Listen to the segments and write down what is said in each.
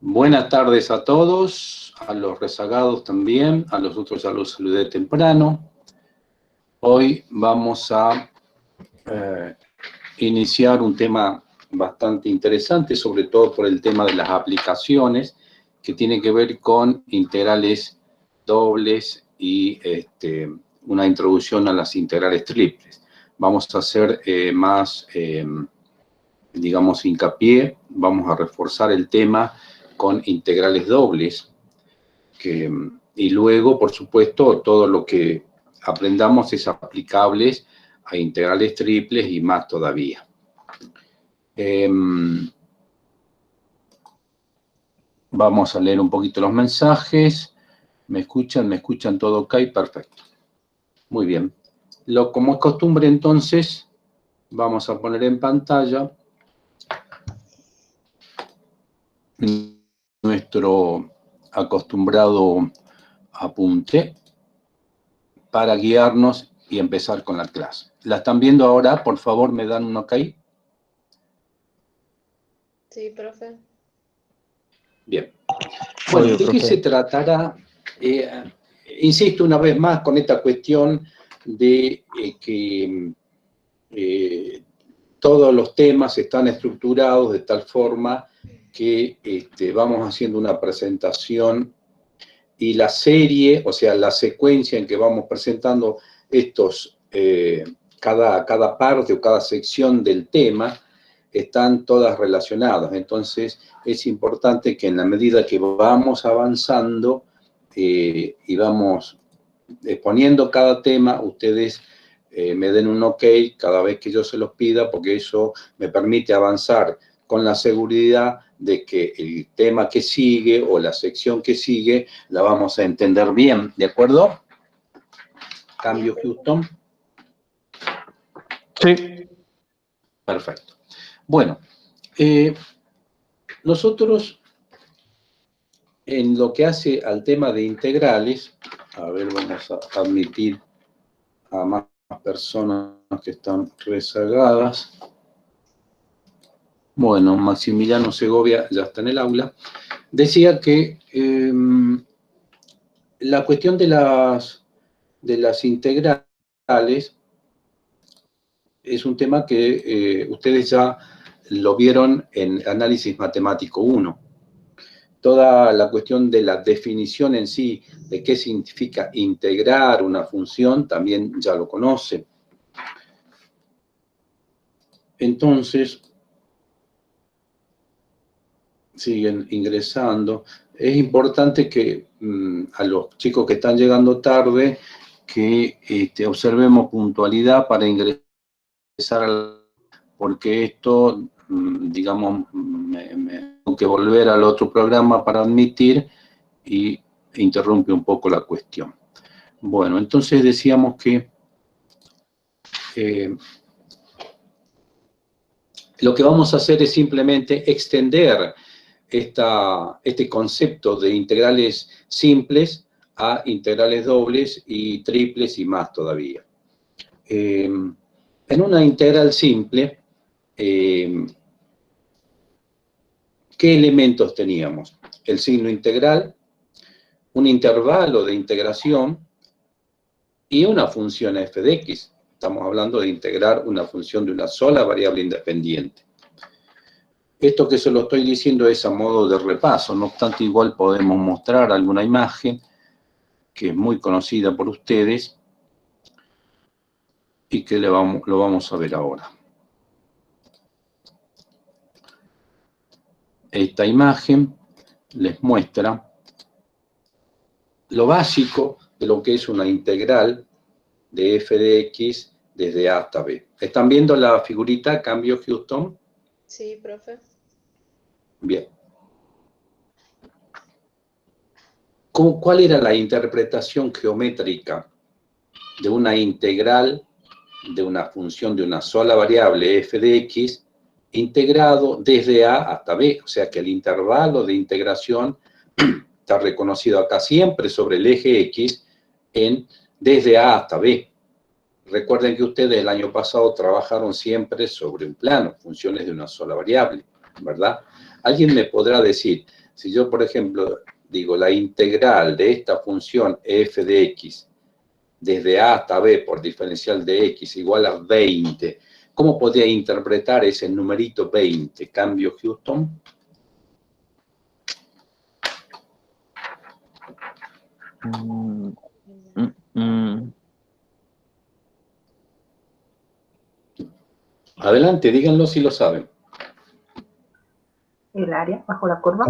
Buenas tardes a todos, a los rezagados también, a los otros ya los saludé temprano. Hoy vamos a iniciar un tema bastante interesante, sobre todo por el tema de las aplicaciones, que tiene que ver con integrales dobles y una introducción a las integrales triples. Vamos a hacer más, digamos, hincapié, vamos a reforzar el tema con integrales dobles, y luego, por supuesto, todo lo que aprendamos es aplicable a integrales triples y más todavía. Vamos a leer un poquito los mensajes. ¿Me escuchan? ¿Me escuchan todo ok? Perfecto. Muy bien. Como es costumbre, entonces, vamos a poner en pantalla nuestro acostumbrado apunte para guiarnos y empezar con la clase. ¿La están viendo ahora? Por favor, ¿me dan un ok? Sí, profe. Bien. Bueno, ¿de qué se tratará? Insisto una vez más con esta cuestión de que todos los temas están estructurados de tal forma que vamos haciendo una presentación y la serie, o sea, la secuencia en que vamos presentando estos, cada parte o cada sección del tema, están todas relacionadas. Entonces, es importante que en la medida que vamos avanzando y vamos exponiendo cada tema, ustedes me den un ok cada vez que yo se los pida, porque eso me permite avanzar con la seguridad de que el tema que sigue o la sección que sigue la vamos a entender bien, ¿de acuerdo? ¿Cambio, Houston? Sí. Perfecto. Bueno, nosotros en lo que hace al tema de integrales, a ver, vamos a admitir a más personas que están rezagadas. Bueno, Maximiliano Segovia ya está en el aula. Decía que la cuestión de las integrales es un tema que ustedes ya lo vieron en Análisis Matemático 1. Toda la cuestión de la definición en sí, de qué significa integrar una función, también ya lo conocen. Entonces, siguen ingresando. Es importante que a los chicos que están llegando tarde, que observemos puntualidad para ingresar, porque esto, digamos, tengo que volver al otro programa para admitir y interrumpe un poco la cuestión. Bueno, entonces decíamos que lo que vamos a hacer es simplemente extender este concepto de integrales simples a integrales dobles y triples y más todavía. En una integral simple, ¿qué elementos teníamos? El signo integral, un intervalo de integración y una función f de x. Estamos hablando de integrar una función de una sola variable independiente. Esto que se lo estoy diciendo es a modo de repaso, no obstante igual podemos mostrar alguna imagen que es muy conocida por ustedes y que lo vamos a ver ahora. Esta imagen les muestra lo básico de lo que es una integral de f de x desde a hasta b. ¿Están viendo la figurita? ¿Cambio, Houston? Sí, profe. Bien. ¿Cuál era la interpretación geométrica de una integral de una función de una sola variable f de x integrado desde a hasta b? O sea que el intervalo de integración está reconocido acá siempre sobre el eje x en desde a hasta b. Recuerden que ustedes el año pasado trabajaron siempre sobre un plano, funciones de una sola variable, ¿verdad? Alguien me podrá decir, Si yo, por ejemplo, digo la integral de esta función f de x desde a hasta b por diferencial de x igual a 20, ¿cómo podría interpretar ese numerito 20? ¿Cambio, Houston? Adelante, díganlo si lo saben. El área bajo la curva.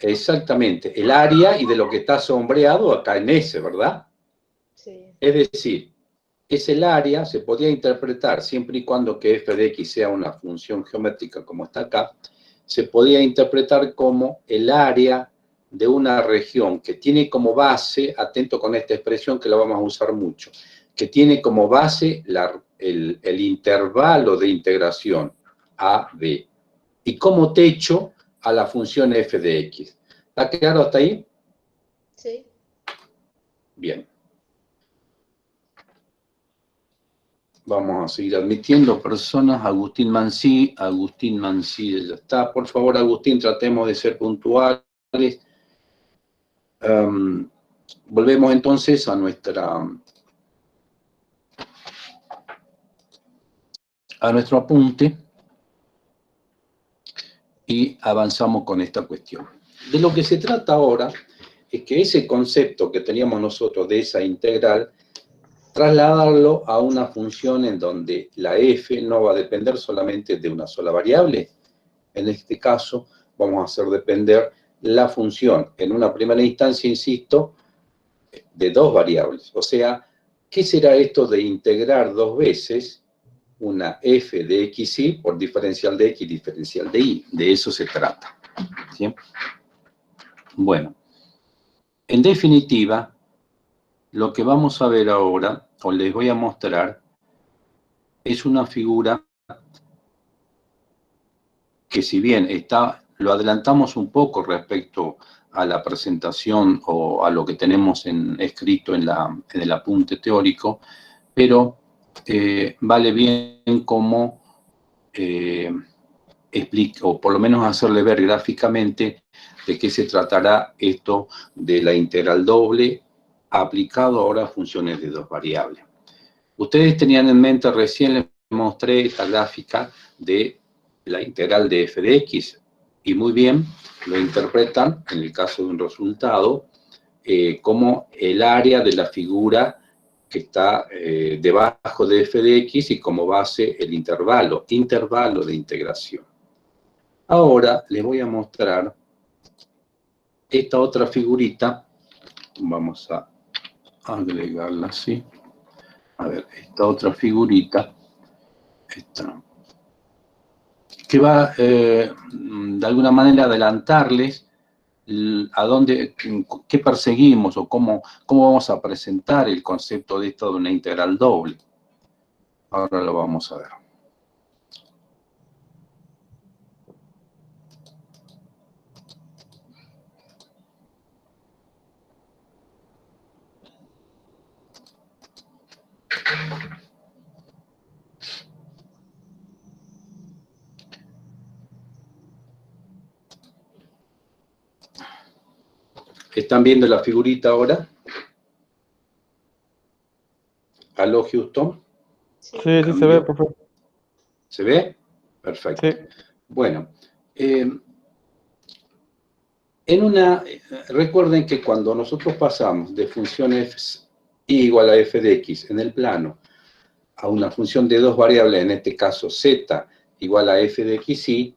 Exactamente, el área y de lo que está sombreado acá en S, ¿verdad? Sí. Es decir, es el área, se podría interpretar siempre y cuando que f de x sea una función geométrica como está acá, se podría interpretar como el área de una región que tiene como base, atento con esta expresión que la vamos a usar mucho, que tiene como base el intervalo de integración a, b, y como techo a la función f de x. ¿Está claro hasta ahí? Sí. Bien. Vamos a seguir admitiendo personas. Agustín Mancí ya está. Por favor, Agustín, tratemos de ser puntuales. Volvemos entonces a nuestro apunte y avanzamos con esta cuestión. De lo que se trata ahora es que ese concepto que teníamos nosotros de esa integral, trasladarlo a una función en donde la f no va a depender solamente de una sola variable. En este caso, vamos a hacer depender la función, en una primera instancia, insisto, de dos variables. O sea, ¿qué será esto de integrar dos veces una f de xy por diferencial de x diferencial de y? De eso se trata. ¿Sí? Bueno, en definitiva, lo que vamos a ver ahora, o les voy a mostrar, es una figura que si bien lo adelantamos un poco respecto a la presentación o a lo que tenemos escrito en el apunte teórico, pero vale bien como explicar, o por lo menos hacerle ver gráficamente de qué se tratará esto de la integral doble aplicado ahora a funciones de dos variables. Ustedes tenían en mente, recién les mostré esta gráfica de la integral de f de x, y muy bien, lo interpretan, en el caso de un resultado, como el área de la figura que está debajo de f de x y como base el intervalo de integración. Ahora les voy a mostrar esta otra figurita, vamos a agregarla así. A ver, esta otra figurita, esta, que va de alguna manera a adelantarles qué perseguimos o cómo vamos a presentar el concepto de esto de una integral doble. Ahora lo vamos a ver. ¿Están viendo la figurita ahora? ¿Aló, Houston? Sí, Sí, sí se ve, profe. ¿Se ve? Perfecto. Sí. Bueno, recuerden que cuando nosotros pasamos de función f igual a f de x en el plano a una función de dos variables, en este caso z igual a f de xy,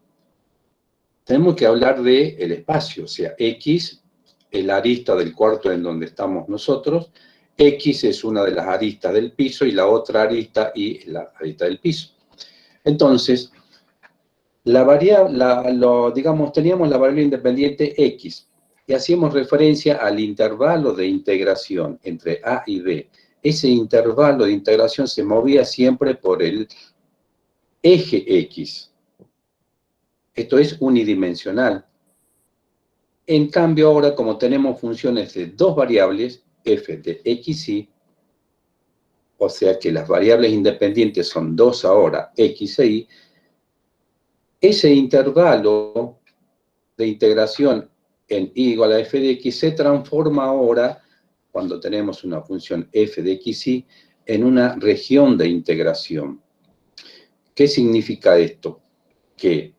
tenemos que hablar del espacio, o sea, x, el arista del cuarto en donde estamos nosotros, x es una de las aristas del piso y la otra arista y la arista del piso. Entonces, digamos, teníamos la variable independiente x y hacíamos referencia al intervalo de integración entre a y b. Ese intervalo de integración se movía siempre por el eje x. Esto es unidimensional. En cambio, ahora, como tenemos funciones de dos variables, f de x y, o sea que las variables independientes son dos ahora, x e y, ese intervalo de integración en y igual a f de x se transforma ahora, cuando tenemos una función f de xy, en una región de integración. ¿Qué significa esto? Que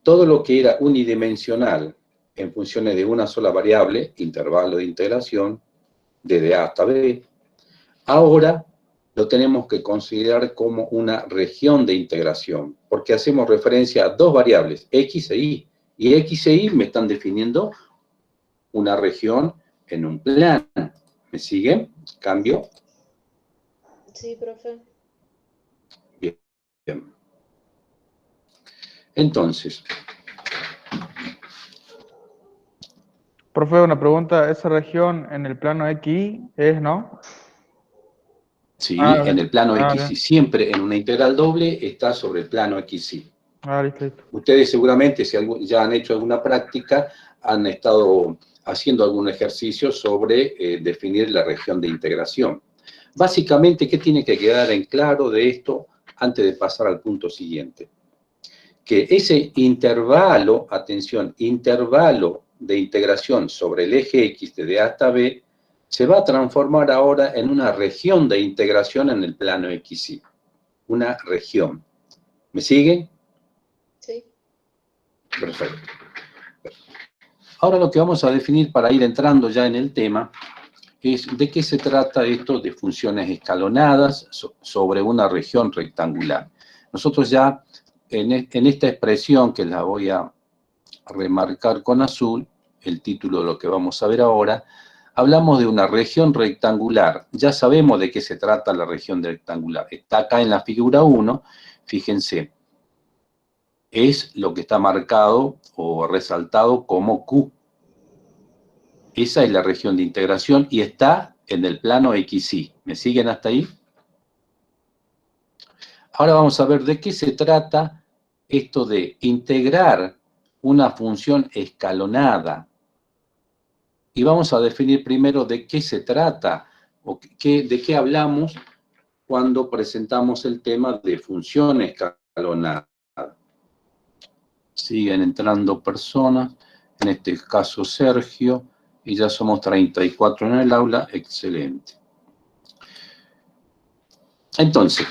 todo lo que era unidimensional en funciones de una sola variable, intervalo de integración, desde a hasta b, ahora lo tenemos que considerar como una región de integración, porque hacemos referencia a dos variables, x e y. Y x e y me están definiendo una región en un plano. ¿Me siguen? ¿Cambio? Sí, profe. Bien. Entonces, Profe, una pregunta, esa región en el plano XY es, ¿no? sí, Bien. en el plano Bien. xy, siempre en una integral doble está sobre el plano xy. Listo. Ustedes seguramente, si ya han hecho alguna práctica, han estado haciendo algún ejercicio sobre definir la región de integración. Básicamente, ¿qué tiene que quedar en claro de esto antes de pasar al punto siguiente? Que ese intervalo, atención, intervalo de integración sobre el eje X de A hasta B, se va a transformar ahora en una región de integración en el plano XY. Una región. ¿Me siguen? Sí. Perfecto. Ahora lo que vamos a definir para ir entrando ya en el tema es de qué se trata esto de funciones escalonadas sobre una región rectangular. Nosotros ya en esta expresión que la voy a remarcar con azul, el título de lo que vamos a ver ahora, hablamos de una región rectangular. Ya sabemos de qué se trata la región rectangular. Está acá en la figura 1, fíjense, es lo que está marcado o resaltado como Q. Esa es la región de integración y está en el plano XY. ¿Me siguen hasta ahí? Ahora vamos a ver de qué se trata esto de integrar una función escalonada. Y vamos a definir primero de qué se trata, o de qué hablamos cuando presentamos el tema de función escalonada. Siguen entrando personas, en este caso Sergio, y ya somos 34 en el aula, excelente. Entonces,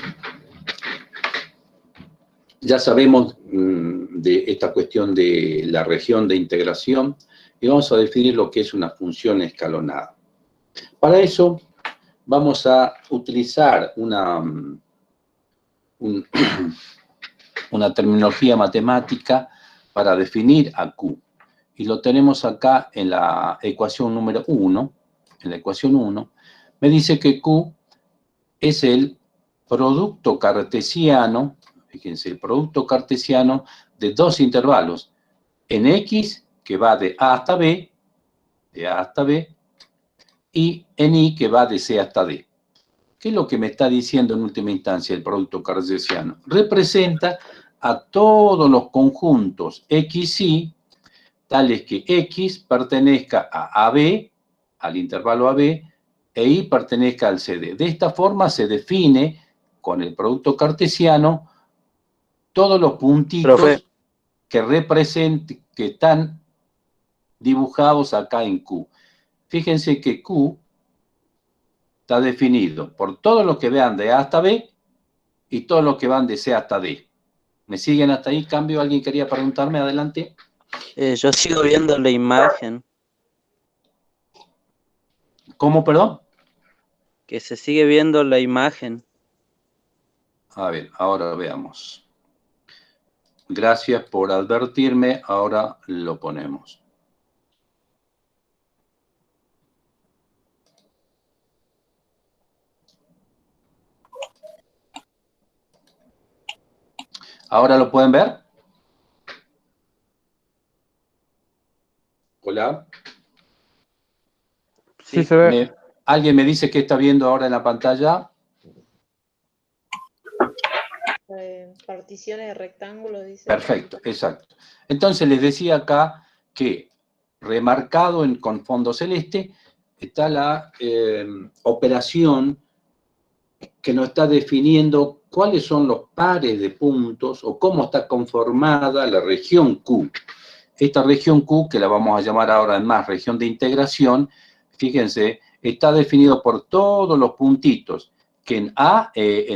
ya sabemos de esta cuestión de la región de integración y vamos a definir lo que es una función escalonada. Para eso vamos a utilizar una terminología matemática para definir a Q. Y lo tenemos acá en la ecuación número 1. En la ecuación 1 me dice que Q es el producto cartesiano, fíjense, el producto cartesiano de dos intervalos, en X, que va de A hasta B, y en Y, que va de C hasta D. ¿Qué es lo que me está diciendo en última instancia el producto cartesiano? Representa a todos los conjuntos XY, tales que X pertenezca a AB, al intervalo AB, e Y pertenezca al CD. De esta forma se define, con el producto cartesiano, todos los puntitos, profe, que están dibujados acá en Q. Fíjense que Q está definido por todos los que vean de A hasta B y todos los que van de C hasta D. ¿Me siguen hasta ahí? ¿Cambio? ¿Alguien quería preguntarme? Adelante. Yo sigo viendo la imagen. ¿Cómo, perdón? Que se sigue viendo la imagen. A ver, ahora veamos. Gracias por advertirme, ahora lo ponemos. ¿Ahora lo pueden ver? ¿Hola? Sí, se ve. ¿Alguien me dice qué está viendo ahora en la pantalla? Particiones de rectángulo, dice. Perfecto, exacto. Entonces les decía acá que remarcado con fondo celeste está la operación que nos está definiendo cuáles son los pares de puntos o cómo está conformada la región Q. esta región Q, que la vamos a llamar ahora en más región de integración, fíjense, está definido por todos los puntitos, que en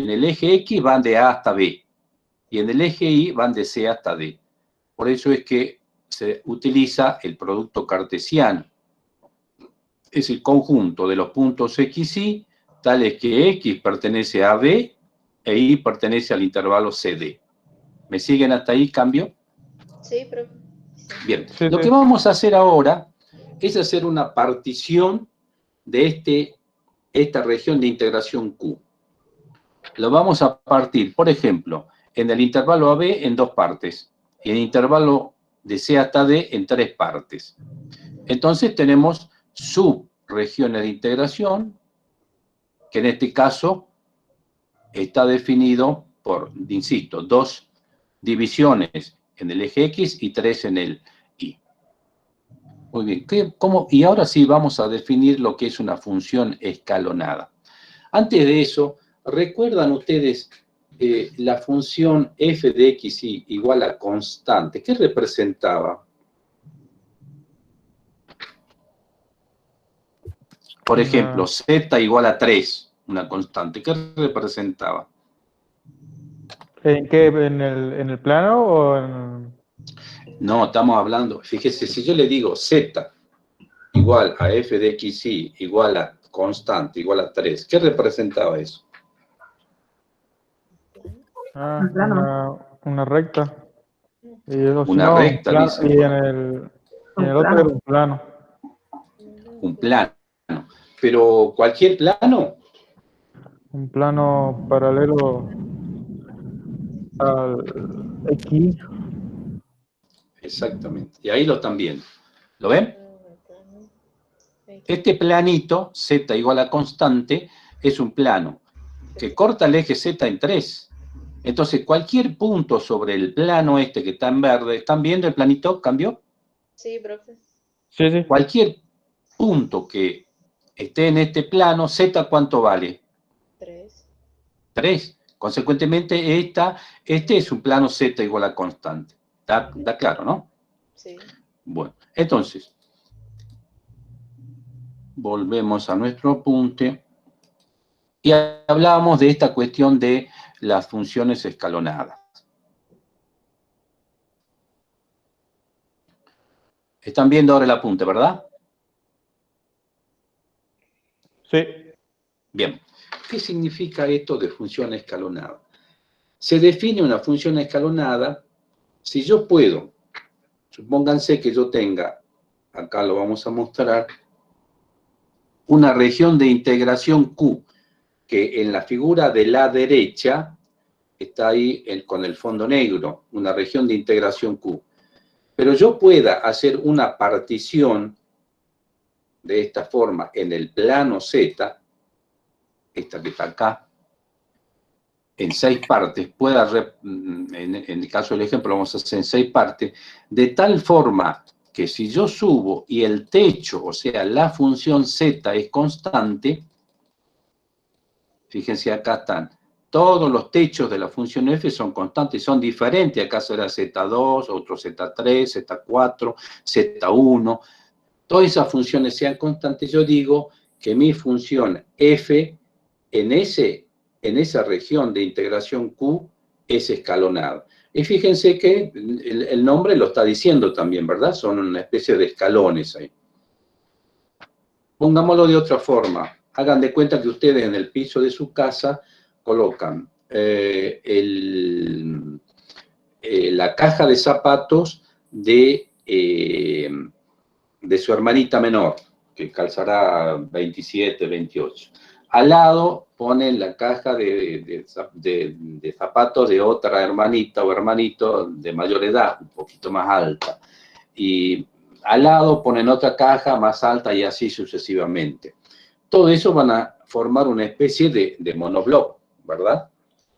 el eje X van de A hasta B, y en el eje Y van de C hasta D. Por eso es que se utiliza el producto cartesiano. Es el conjunto de los puntos X y, tales que X pertenece a B e Y pertenece al intervalo CD. ¿Me siguen hasta ahí? ¿Cambio? Sí, profe. Bien. Sí, Lo sí. que vamos a hacer ahora es hacer una partición de esta región de integración Q. Lo vamos a partir, por ejemplo, en el intervalo AB en 2 partes y en el intervalo de C hasta D en 3 partes. Entonces tenemos subregiones de integración, que en este caso está definido por, insisto, 2 divisiones en el eje X y 3 en el Y. Muy bien, y ahora sí vamos a definir lo que es una función escalonada. Antes de eso, ¿recuerdan ustedes la función f de x y igual a constante? ¿Qué representaba? Por ejemplo, z igual a 3, una constante. ¿Qué representaba? ¿En qué? ¿En el plano o en...? No, estamos hablando, fíjese, si yo le digo z igual a f de x y igual a constante, igual a 3, ¿qué representaba eso? Una recta. Y Una recta, dice. Y en el otro era un plano. Un plano. Pero cualquier plano. Un plano paralelo al X. Exactamente. Y ahí lo están viendo. ¿Lo ven? Este planito, z igual a constante, es un plano que corta el eje z en 3. Entonces, cualquier punto sobre el plano este que está en verde, ¿están viendo el planito? ¿Cambió? Sí, profe. Sí, sí. Cualquier punto que esté en este plano, z, ¿cuánto vale? 3. 3. Consecuentemente, este es un plano z igual a constante. ¿Está claro, no? Sí. Bueno, entonces, volvemos a nuestro apunte. Y hablábamos de esta cuestión de las funciones escalonadas. Están viendo ahora el apunte, ¿verdad? Sí. Bien. ¿Qué significa esto de función escalonada? Se define una función escalonada si yo puedo, supónganse que yo tenga, acá lo vamos a mostrar, una región de integración Q, que en la figura de la derecha está ahí con el fondo negro, una región de integración Q. Pero yo pueda hacer una partición de esta forma en el plano Z, esta que está acá, en 6 partes, en el caso del ejemplo vamos a hacer en 6 partes, de tal forma que si yo subo y el techo, o sea, la función Z es constante, fíjense acá están, todos los techos de la función f son constantes, son diferentes, acá será Z2, otro Z3, Z4, Z1, todas esas funciones sean constantes, yo digo que mi función f en esa región de integración Q es escalonada. Y fíjense que el nombre lo está diciendo también, ¿verdad? Son una especie de escalones ahí. Pongámoslo de otra forma. Hagan de cuenta que ustedes en el piso de su casa colocan la caja de zapatos de su hermanita menor, que calzará 27, 28. Al lado ponen la caja de zapatos de otra hermanita o hermanito de mayor edad, un poquito más alta. Y al lado ponen otra caja más alta y así sucesivamente. Todo eso van a formar una especie de monobloc, ¿verdad?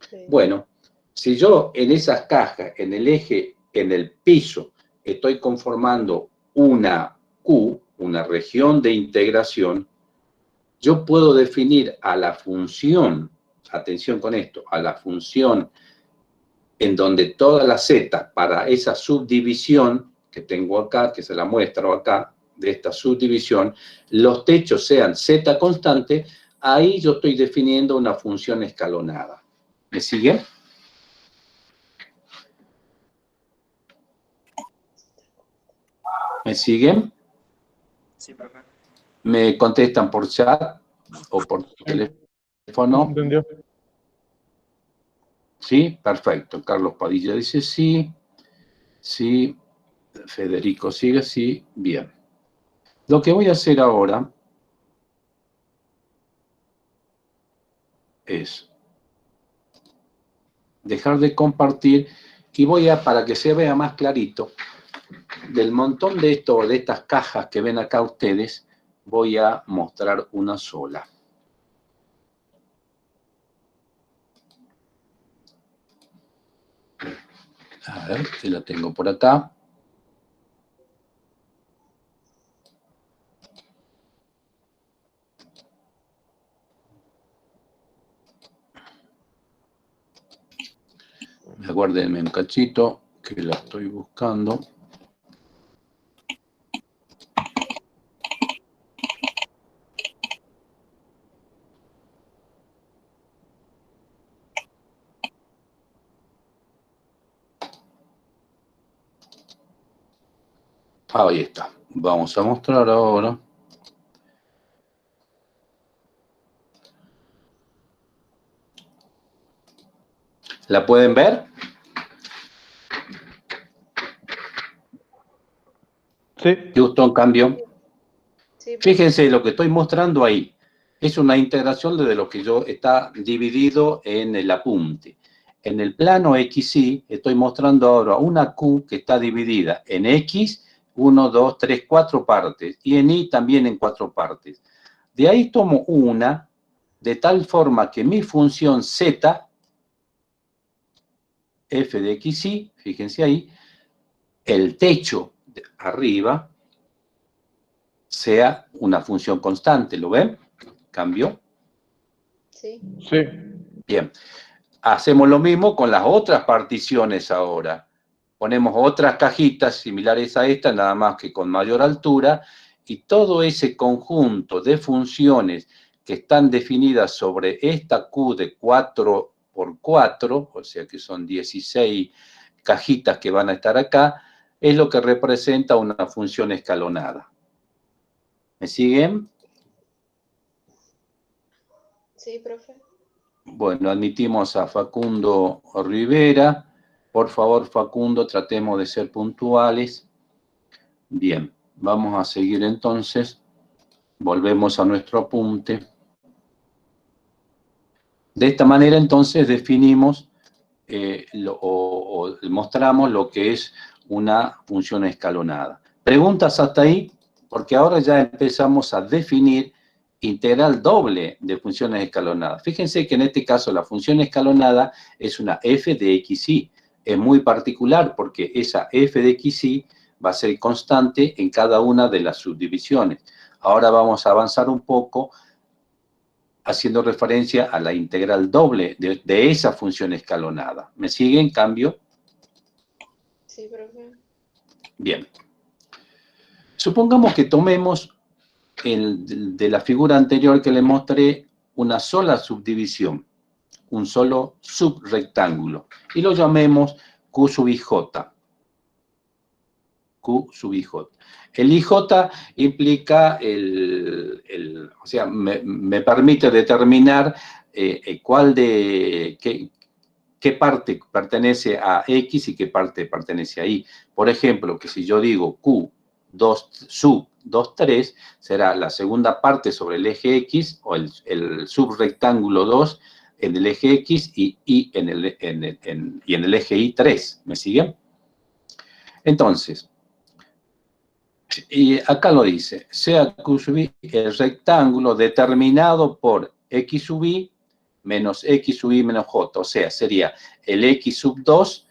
Sí. Bueno, si yo en esas cajas, en el eje, en el piso, estoy conformando una Q, una región de integración, yo puedo definir a la función, atención con esto, a la función en donde toda la Z para esa subdivisión que tengo acá, que se la muestro acá, de esta subdivisión, los techos sean z constante, ahí yo estoy definiendo una función escalonada. ¿Me sigue? ¿Me siguen? Sí, profe. ¿Me contestan por chat o por teléfono? ¿Entendió? Sí, perfecto. Carlos Padilla dice sí. Sí. Federico sigue sí. Bien. Lo que voy a hacer ahora es dejar de compartir y voy a, para que se vea más clarito, del montón de estas cajas que ven acá ustedes, voy a mostrar una sola. A ver, si la tengo por acá. Aguárdenme un cachito, que la estoy buscando. Ahí está. Vamos a mostrar ahora. ¿La pueden ver? Sí. Justo en cambio. Sí, profe. Fíjense, lo que estoy mostrando ahí es una integración de lo que yo está dividido en el apunte. En el plano XY estoy mostrando ahora una Q que está dividida en X, 1, 2, 3, 4 partes, y en Y también en 4 partes. De ahí tomo una, de tal forma que mi función Z, f de XY, fíjense ahí, el techo de arriba sea una función constante, ¿lo ven? ¿Cambió? Sí. Sí. Bien. Hacemos lo mismo con las otras particiones ahora. Ponemos otras cajitas similares a esta, nada más que con mayor altura, y todo ese conjunto de funciones que están definidas sobre esta Q de 4 por 4, o sea que son 16 cajitas que van a estar acá, es lo que representa una función escalonada. ¿Me siguen? Sí, profe. Bueno, admitimos a Facundo Rivera. Por favor, Facundo, tratemos de ser puntuales. Bien, vamos a seguir entonces. Volvemos a nuestro apunte. De esta manera, entonces, definimos o mostramos lo que es una función escalonada. ¿Preguntas hasta ahí? Porque ahora ya empezamos a definir integral doble de funciones escalonadas. Fíjense que en este caso la función escalonada es una f de xy. Es muy particular porque esa f de xy va a ser constante en cada una de las subdivisiones. Ahora vamos a avanzar un poco haciendo referencia a la integral doble de esa función escalonada. ¿Me sigue en cambio? Sí, profe. Bien. Supongamos que tomemos de la figura anterior que le mostré una sola subdivisión, un solo subrectángulo, y lo llamemos Q sub IJ. Q sub IJ. El IJ implica o sea, me permite determinar qué parte pertenece a X y qué parte pertenece a Y. Por ejemplo, que si yo digo Q sub 2, 3, será la segunda parte sobre el eje X, o el subrectángulo 2 en el eje X y en el eje Y 3. ¿Me siguen? Entonces, y acá lo dice, sea Q sub I el rectángulo determinado por X sub I menos X sub I menos J, o sea, sería el X sub 2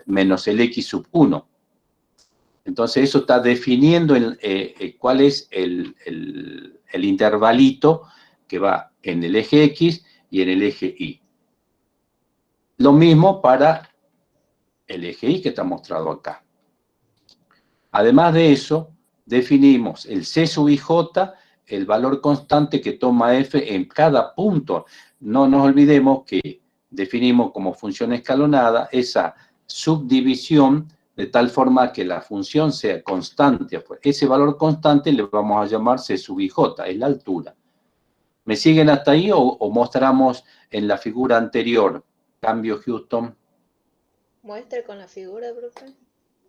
menos el X sub 1. Entonces eso está definiendo cuál es el intervalito que va en el eje X y en el eje Y. Lo mismo para el eje Y que está mostrado acá. Además de eso, definimos el C sub IJ, el valor constante que toma f en cada punto. No nos olvidemos que definimos como función escalonada esa subdivisión de tal forma que la función sea constante. Ese valor constante le vamos a llamar C sub IJ, es la altura. ¿Me siguen hasta ahí o mostramos en la figura anterior? Cambio, Houston. Muestre con la figura, profe.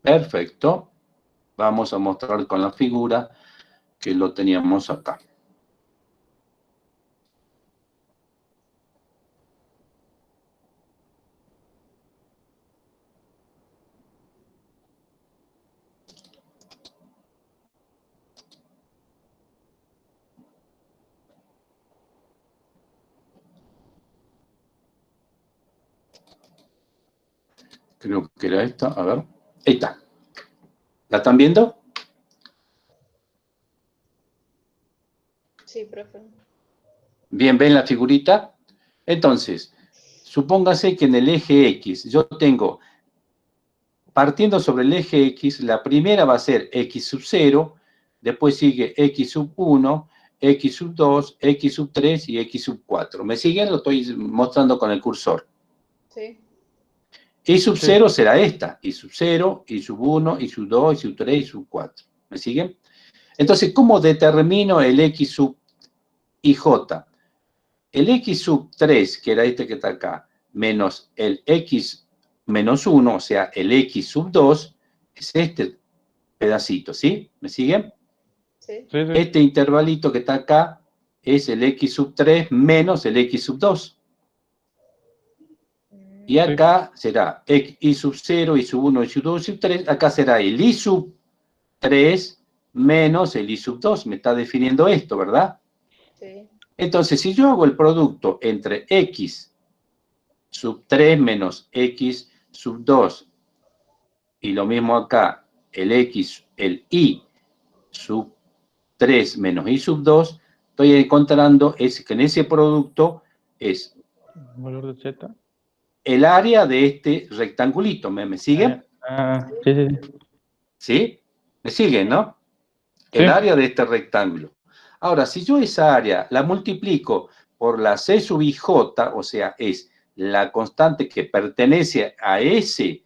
Perfecto. Vamos a mostrar con la figura que lo teníamos acá. Creo que era esta. A ver. Ahí está. ¿La están viendo? Sí, profe. Bien, ¿ven la figurita? Entonces, supóngase que en el eje X yo tengo, partiendo sobre el eje X, la primera va a ser X sub 0, después sigue X sub 1, X sub 2, X sub 3 y X sub 4. ¿Me siguen? Lo estoy mostrando con el cursor. Sí. Y sub 0 será esta, y sub 0, y sub 1, y sub 2, y sub 3, y sub 4. ¿Me siguen? Entonces, ¿cómo determino el X sub IJ? El X sub 3, que era este que está acá, menos el X menos 1, o sea, el X sub 2, es este pedacito, ¿sí? ¿Me siguen? Sí. Este intervalito que está acá es el X sub 3 menos el X sub 2. Y acá será I sub 0, I sub 1, I sub 2, I sub 3. Acá será el I sub 3 menos el I sub 2. Me está definiendo esto, ¿verdad? Sí. Entonces, si yo hago el producto entre X sub 3 menos X sub 2, y lo mismo acá, el I sub 3 menos I sub 2, estoy encontrando que en ese producto es ¿Valor de Z? el área de este rectangulito. ¿Me siguen? Sí. ¿Sí? ¿Me siguen, no? Sí. El área de este rectángulo. Ahora, si yo esa área la multiplico por la C sub IJ, o sea, es la constante que pertenece a ese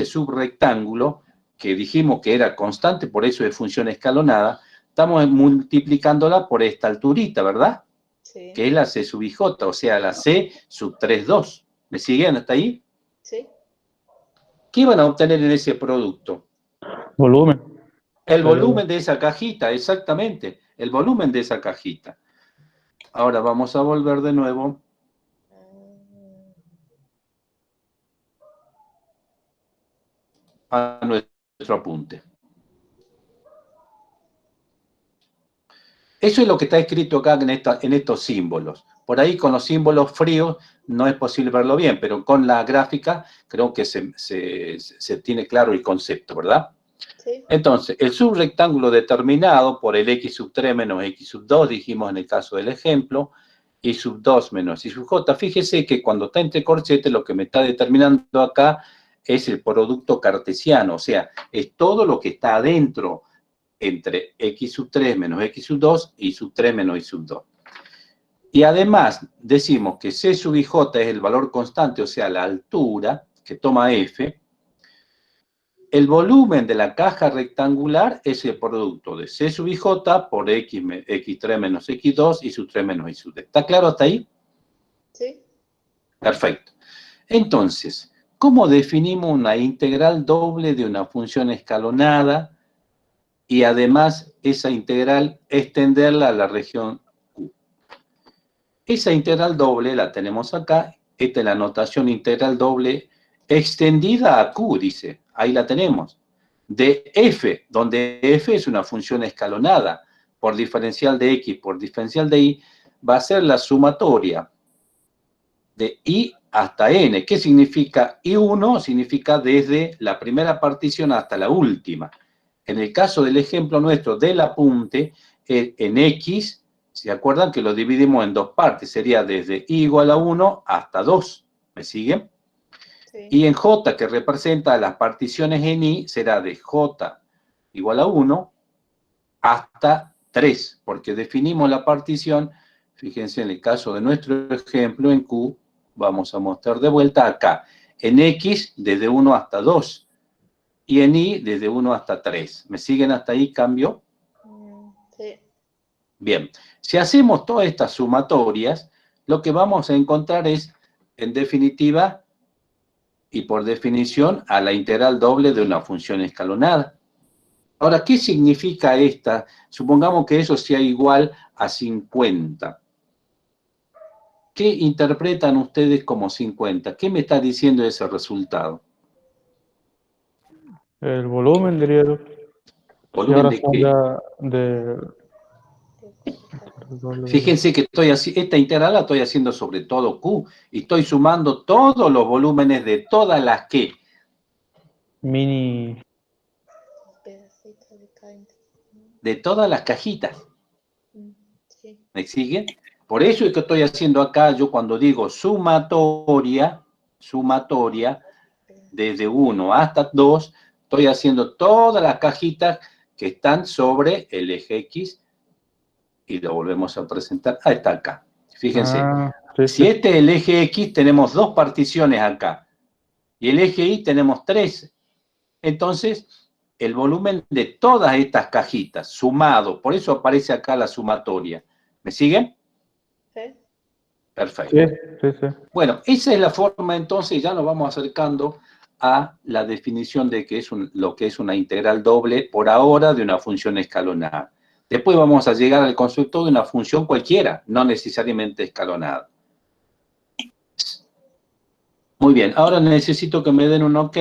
subrectángulo, que dijimos que era constante, por eso es función escalonada, estamos multiplicándola por esta alturita, ¿verdad? Sí. Que es la C sub IJ, o sea, la C sub 3,2. ¿Me siguen hasta ahí? Sí. ¿Qué van a obtener en ese producto? Volumen. El volumen de esa cajita, exactamente. El volumen de esa cajita. Ahora vamos a volver de nuevo a nuestro apunte. Eso es lo que está escrito acá en estos símbolos. Por ahí con los símbolos fríos no es posible verlo bien, pero con la gráfica creo que se tiene claro el concepto, ¿verdad? Sí. Entonces, el subrectángulo determinado por el X sub 3 menos X sub 2, dijimos en el caso del ejemplo, Y sub 2 menos Y sub J. Fíjese que cuando está entre corchetes, lo que me está determinando acá es el producto cartesiano, o sea, es todo lo que está adentro entre X sub 3 menos X sub 2 y sub 3 menos Y sub 2. Y además decimos que C sub IJ es el valor constante, o sea, la altura que toma F. El volumen de la caja rectangular es el producto de C sub IJ por X3 menos X2 y sub 3 menos Y sub D. ¿Está claro hasta ahí? Sí. Perfecto. Entonces, ¿cómo definimos una integral doble de una función escalonada y además esa integral extenderla a la región Q? Esa integral doble la tenemos acá. Esta es la notación integral doble extendida a Q, dice. Ahí la tenemos. De f, donde f es una función escalonada, por diferencial de x por diferencial de y, va a ser la sumatoria de i hasta n. ¿Qué significa? I1 significa desde la primera partición hasta la última. En el caso del ejemplo nuestro del apunte, en x, ¿se acuerdan que lo dividimos en dos partes? Sería desde i igual a 1 hasta 2. ¿Me siguen? Sí. Y en J, que representa las particiones en I, será de J igual a 1 hasta 3, porque definimos la partición, fíjense en el caso de nuestro ejemplo, en Q, vamos a mostrar de vuelta acá, en X desde 1 hasta 2, y en Y desde 1 hasta 3. ¿Me siguen hasta ahí? ¿Cambio? Sí. Bien, si hacemos todas estas sumatorias, lo que vamos a encontrar es, en definitiva, y por definición, a la integral doble de una función escalonada. Ahora, ¿qué significa esta? Supongamos que eso sea igual a 50. ¿Qué interpretan ustedes como 50? ¿Qué me está diciendo ese resultado? El volumen, diría yo. Si ¿Volumen ahora de son qué? ya de... Fíjense que esta integral la estoy haciendo sobre todo Q, y estoy sumando todos los volúmenes de todas las que, Mini... Pedacito de cada de todas las cajitas. Sí. ¿Me siguen? Por eso es que estoy haciendo acá, yo cuando digo sumatoria, desde 1 hasta 2, estoy haciendo todas las cajitas que están sobre el eje X, y lo volvemos a presentar. Ahí está acá. Fíjense, sí, si sí. este es el eje X, tenemos 2 particiones acá, y el eje Y tenemos 3. Entonces, el volumen de todas estas cajitas, sumado, por eso aparece acá la sumatoria. ¿Me siguen? Sí. Perfecto. Sí, sí, sí. Bueno, esa es la forma, entonces, ya nos vamos acercando a la definición de que es lo que es una integral doble, por ahora, de una función escalonada. Después vamos a llegar al concepto de una función cualquiera, no necesariamente escalonada. Muy bien, ahora necesito que me den un OK,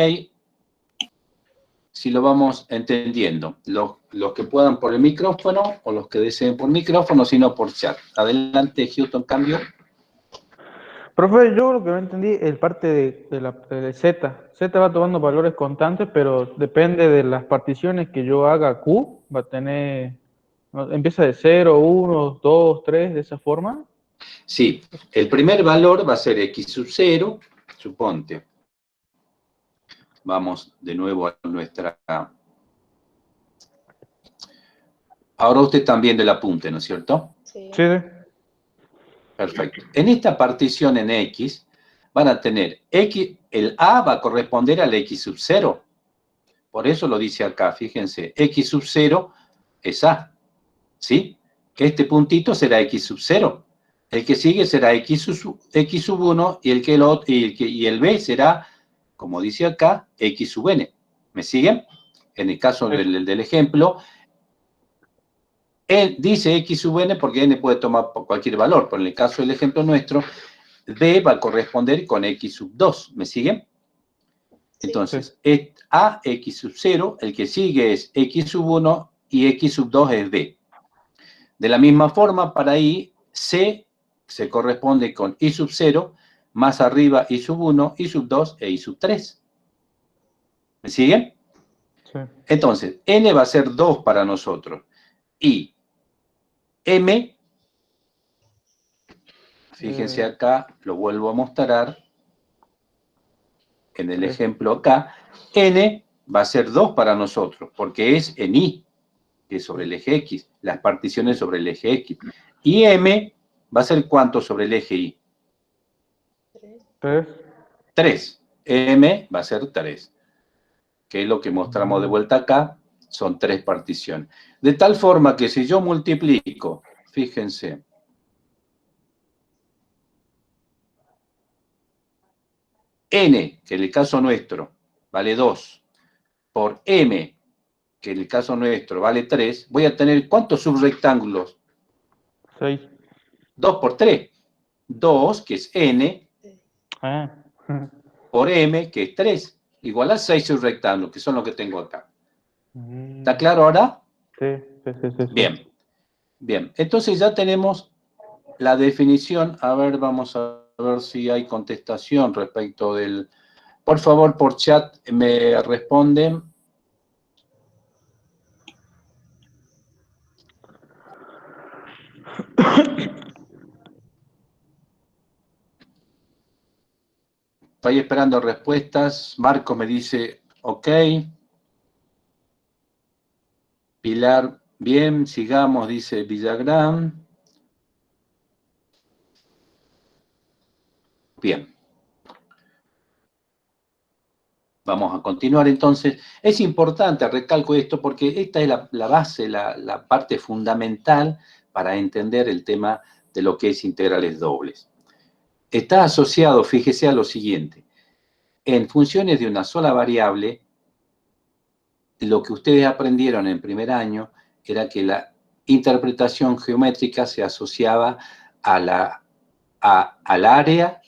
si lo vamos entendiendo. Los que puedan por el micrófono, o los que deseen por micrófono, sino por chat. Adelante, Houston, cambio. Profe, yo lo que no entendí es parte de Z. Z va tomando valores constantes, pero depende de las particiones que yo haga Q, va a tener, ¿no? Empieza de 0, 1, 2, 3, de esa forma. Sí, el primer valor va a ser X sub 0, suponte. Vamos de nuevo a nuestra... Ahora usted también del apunte, ¿no es cierto? Sí. Sí, sí. Perfecto. En esta partición en X, van a tener X, el A va a corresponder al X sub 0. Por eso lo dice acá, fíjense, X sub 0 es A, ¿sí? Este puntito será X sub 0. El que sigue será X sub 1 y el B será, como dice acá, X sub N. ¿Me siguen? En el caso del ejemplo, él dice X sub N porque N puede tomar cualquier valor, pero en el caso del ejemplo nuestro, B va a corresponder con X sub 2. ¿Me siguen? Entonces, es A, X sub 0, el que sigue es X sub 1 y X sub 2 es B. De la misma forma, para I, C se corresponde con I sub 0, más arriba I sub 1, I sub 2 e I sub 3. ¿Me siguen? Sí. Entonces, N va a ser 2 para nosotros. Y M, fíjense acá, lo vuelvo a mostrar, en el ejemplo acá, N va a ser 2 para nosotros, porque es en I, que es sobre el eje X, las particiones sobre el eje X. Y M va a ser ¿cuánto sobre el eje Y? 3. 3. M va a ser 3, que es lo que mostramos de vuelta acá, son 3 particiones. De tal forma que si yo multiplico, fíjense, N, que en el caso nuestro vale 2, por M, que en el caso nuestro vale 3, voy a tener ¿cuántos subrectángulos? 6. 2 por 3. 2, que es N, Ah. por M, que es 3, igual a 6 subrectángulos, que son los que tengo acá. ¿Está claro ahora? Sí, sí, sí, sí. Bien, bien. Entonces ya tenemos la definición. A ver, vamos a ver si hay contestación respecto del... Por favor, por chat me responden. Estoy esperando respuestas. Marco me dice, ok. Pilar, bien, sigamos, dice Villagrán. Bien. Vamos a continuar entonces. Es importante, recalco esto, porque esta es la base, la parte fundamental para entender el tema de lo que es integrales dobles. Está asociado, fíjese, a lo siguiente. En funciones de una sola variable, lo que ustedes aprendieron en primer año era que la interpretación geométrica se asociaba al área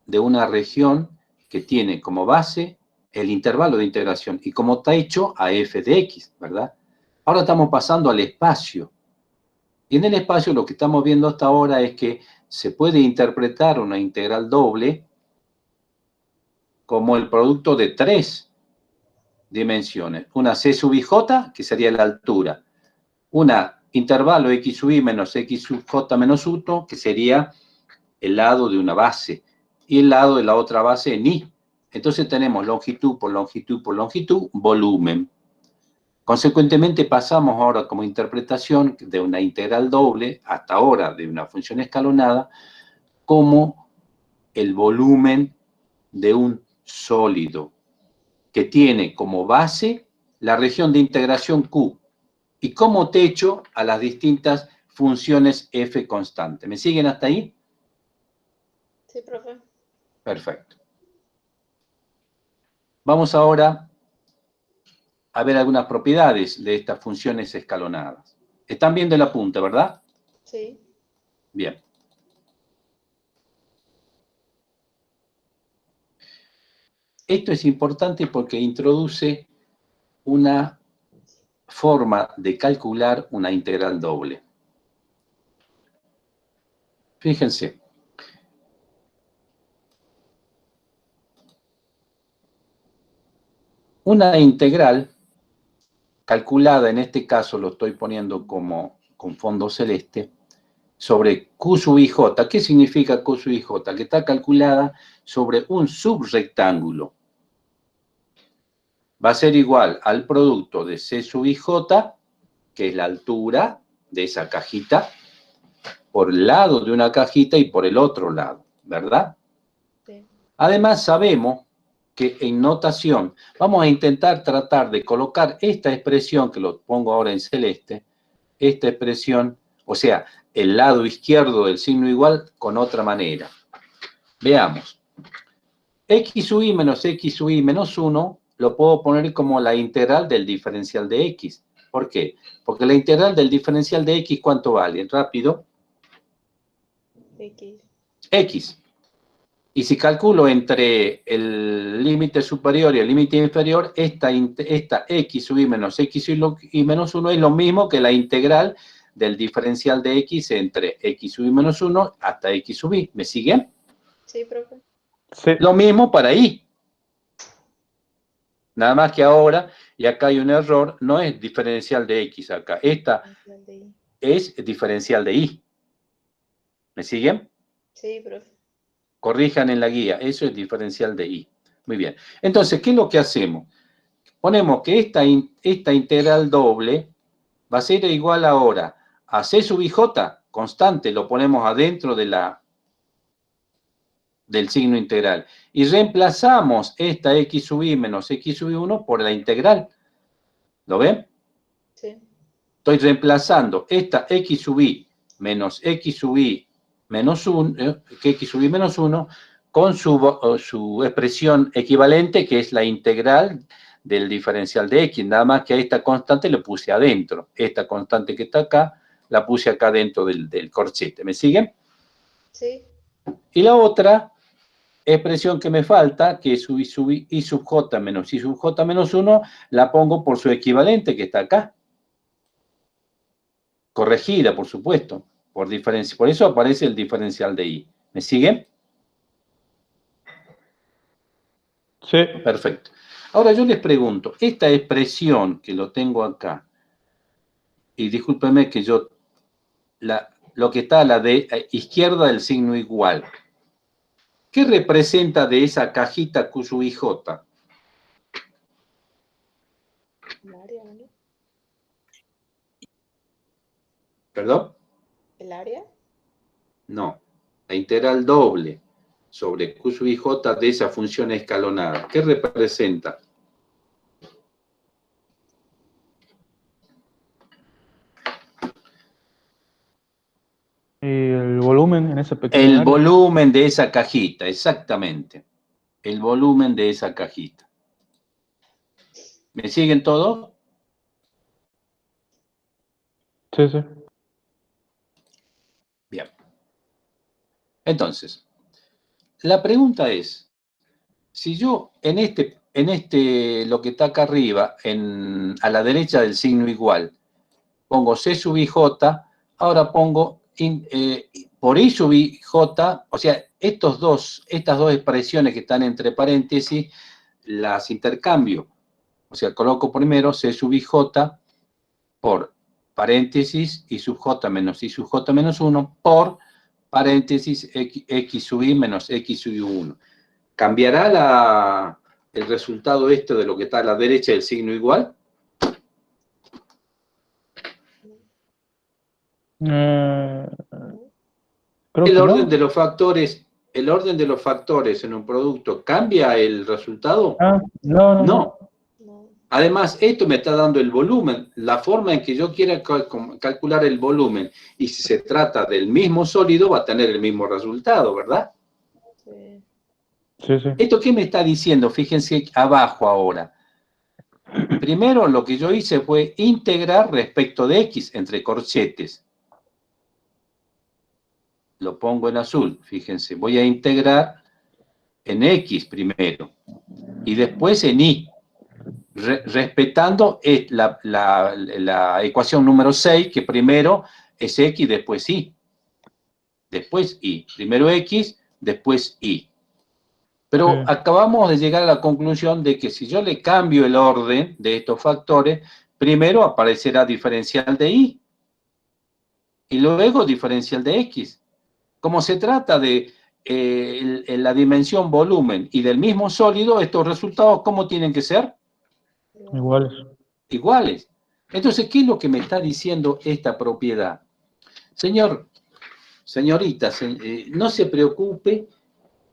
de una región que tiene como base el intervalo de integración y como techo a f de x, ¿verdad? Ahora estamos pasando al espacio. Y en el espacio lo que estamos viendo hasta ahora es que se puede interpretar una integral doble como el producto de tres dimensiones. Una c sub ij, que sería la altura. Una intervalo x sub y menos x sub j menos 1, que sería el lado de una base. Y el lado de la otra base en y. Entonces tenemos longitud por longitud por longitud, volumen. Consecuentemente pasamos ahora como interpretación de una integral doble, hasta ahora de una función escalonada, como el volumen de un sólido, que tiene como base la región de integración Q y como techo a las distintas funciones f constante. ¿Me siguen hasta ahí? Sí, profe. Perfecto. Vamos ahora a ver algunas propiedades de estas funciones escalonadas. Están viendo el apunte, ¿verdad? Sí. Bien. Esto es importante porque introduce una forma de calcular una integral doble. Fíjense. Una integral calculada, en este caso lo estoy poniendo como con fondo celeste, sobre Q sub ij. ¿Qué significa Q sub ij? Que está calculada sobre un subrectángulo. Va a ser igual al producto de C sub ij, que es la altura de esa cajita, por el lado de una cajita y por el otro lado, ¿verdad? Sí. Además sabemos que en notación vamos a intentar tratar de colocar esta expresión, que lo pongo ahora en celeste, esta expresión, o sea, el lado izquierdo del signo igual con otra manera. Veamos. X sub i menos x sub i menos 1 lo puedo poner como la integral del diferencial de x. ¿Por qué? Porque la integral del diferencial de x, ¿cuánto vale? Rápido. X. X. Y si calculo entre el límite superior y el límite inferior, esta x sub i menos x sub i menos 1 es lo mismo que la integral del diferencial de x entre x sub i menos 1 hasta x sub i. ¿Me siguen? Sí, profe. Sí. Lo mismo para y. Nada más que ahora, y acá hay un error, no es diferencial de x acá. Esta es diferencial de y. ¿Me siguen? Sí, profe. Corrijan en la guía, eso es diferencial de y. Muy bien. Entonces, ¿qué es lo que hacemos? Ponemos que esta integral doble va a ser igual ahora a c sub ij, constante, lo ponemos adentro de del signo integral. Y reemplazamos esta x sub i menos x sub i 1 por la integral. ¿Lo ven? Sí. Estoy reemplazando esta x sub i menos x sub i menos 1, que x sub i menos 1, con su expresión equivalente, que es la integral del diferencial de x. Nada más que a esta constante le puse adentro. Esta constante que está acá, la puse acá dentro del corchete. ¿Me siguen? Sí. Y la otra expresión que me falta, que es i sub j menos i sub j menos 1, la pongo por su equivalente, que está acá. Corregida, por supuesto, por diferencia. Por eso aparece el diferencial de i. ¿Me siguen? Sí. Perfecto. Ahora yo les pregunto, esta expresión que lo tengo acá, y discúlpenme que yo, lo que está a la de izquierda del signo igual, ¿Qué representa de esa cajita Q sub IJ? El área, ¿no? ¿Perdón? ¿El área? No. La integral doble sobre Q sub IJ de esa función escalonada. ¿Qué representa? El volumen en esa pequeña El área. volumen de esa cajita, exactamente. El volumen de esa cajita. ¿Me siguen todos? Sí, sí. Bien. Entonces, la pregunta es, si yo en lo que está acá arriba, a la derecha del signo igual, pongo C sub IJ, ahora pongo por I sub IJ, o sea, estas dos expresiones que están entre paréntesis, las intercambio. O sea, coloco primero C sub IJ por paréntesis I sub J menos I sub J menos 1 por paréntesis X sub I menos X sub I1. ¿Cambiará el resultado de lo que está a la derecha del signo igual? Eh, ¿No? creo El que orden no. de los factores en un producto, ¿cambia el resultado? Ah, no, no, No. no. No. Además, esto me está dando el volumen, la forma en que yo quiera calcular el volumen. Y si se trata del mismo sólido, va a tener el mismo resultado, ¿verdad? Sí. Sí, sí. ¿Esto qué me está diciendo? Fíjense abajo ahora. Primero, lo que yo hice fue integrar respecto de X entre corchetes. Lo pongo en azul, fíjense. Voy a integrar en X primero y después en Y. Respetando la ecuación número 6, que primero es X, después Y. Después Y. Primero X, después Y. Pero Sí. acabamos de llegar a la conclusión de que si yo le cambio el orden de estos factores, primero aparecerá diferencial de Y y luego diferencial de X. Como se trata de la dimensión volumen y del mismo sólido, estos resultados, ¿cómo tienen que ser? Iguales. Iguales. Entonces, ¿qué es lo que me está diciendo esta propiedad? Señorita, no se preocupe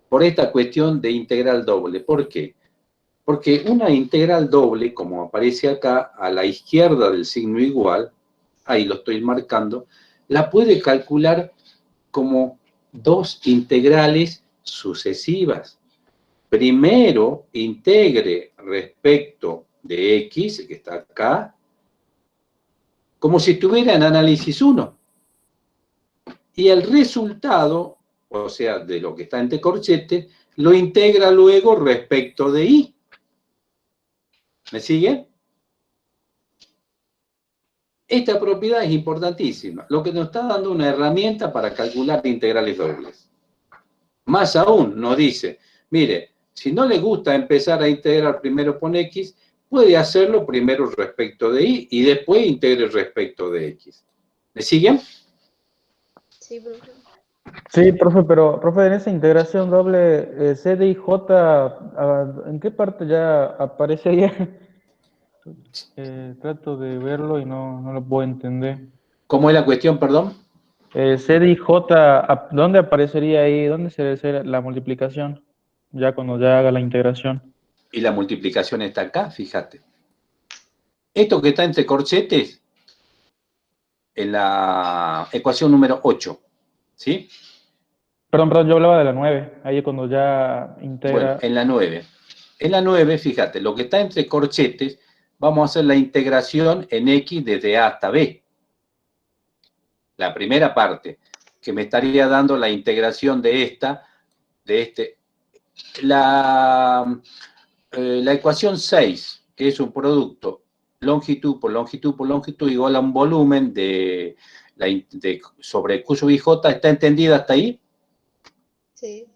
por esta cuestión de integral doble. ¿Por qué? Porque una integral doble, como aparece acá a la izquierda del signo igual, ahí lo estoy marcando, la puede calcular como dos integrales sucesivas. Primero integre respecto de X, que está acá, como si estuviera en análisis 1. Y el resultado, o sea, de lo que está entre corchetes, lo integra luego respecto de Y. ¿Me sigue? Esta propiedad es importantísima, lo que nos está dando una herramienta para calcular integrales dobles. Más aún, nos dice, mire, si no le gusta empezar a integrar primero con X, puede hacerlo primero respecto de Y y después integre respecto de X. ¿Me siguen? Sí, profe. Sí, profe, pero, profe, en esa integración doble, C, D y J, ¿en qué parte ya aparece ya? Trato de verlo y no lo puedo entender. ¿Cómo es la cuestión, perdón? C, D y J, ¿dónde aparecería ahí? ¿Dónde se hace la multiplicación? Ya cuando ya haga la integración. Y la multiplicación está acá, fíjate. Esto que está entre corchetes, en la ecuación número 8, ¿sí? Perdón, yo hablaba de la 9, ahí es cuando ya Bueno, integra. en la 9. En la 9, fíjate, lo que está entre corchetes, vamos a hacer la integración en X desde A hasta B. La primera parte, que me estaría dando la integración de la ecuación 6, que es un producto longitud por longitud por longitud igual a un volumen sobre Q sub IJ, ¿está entendida hasta ahí? Sí.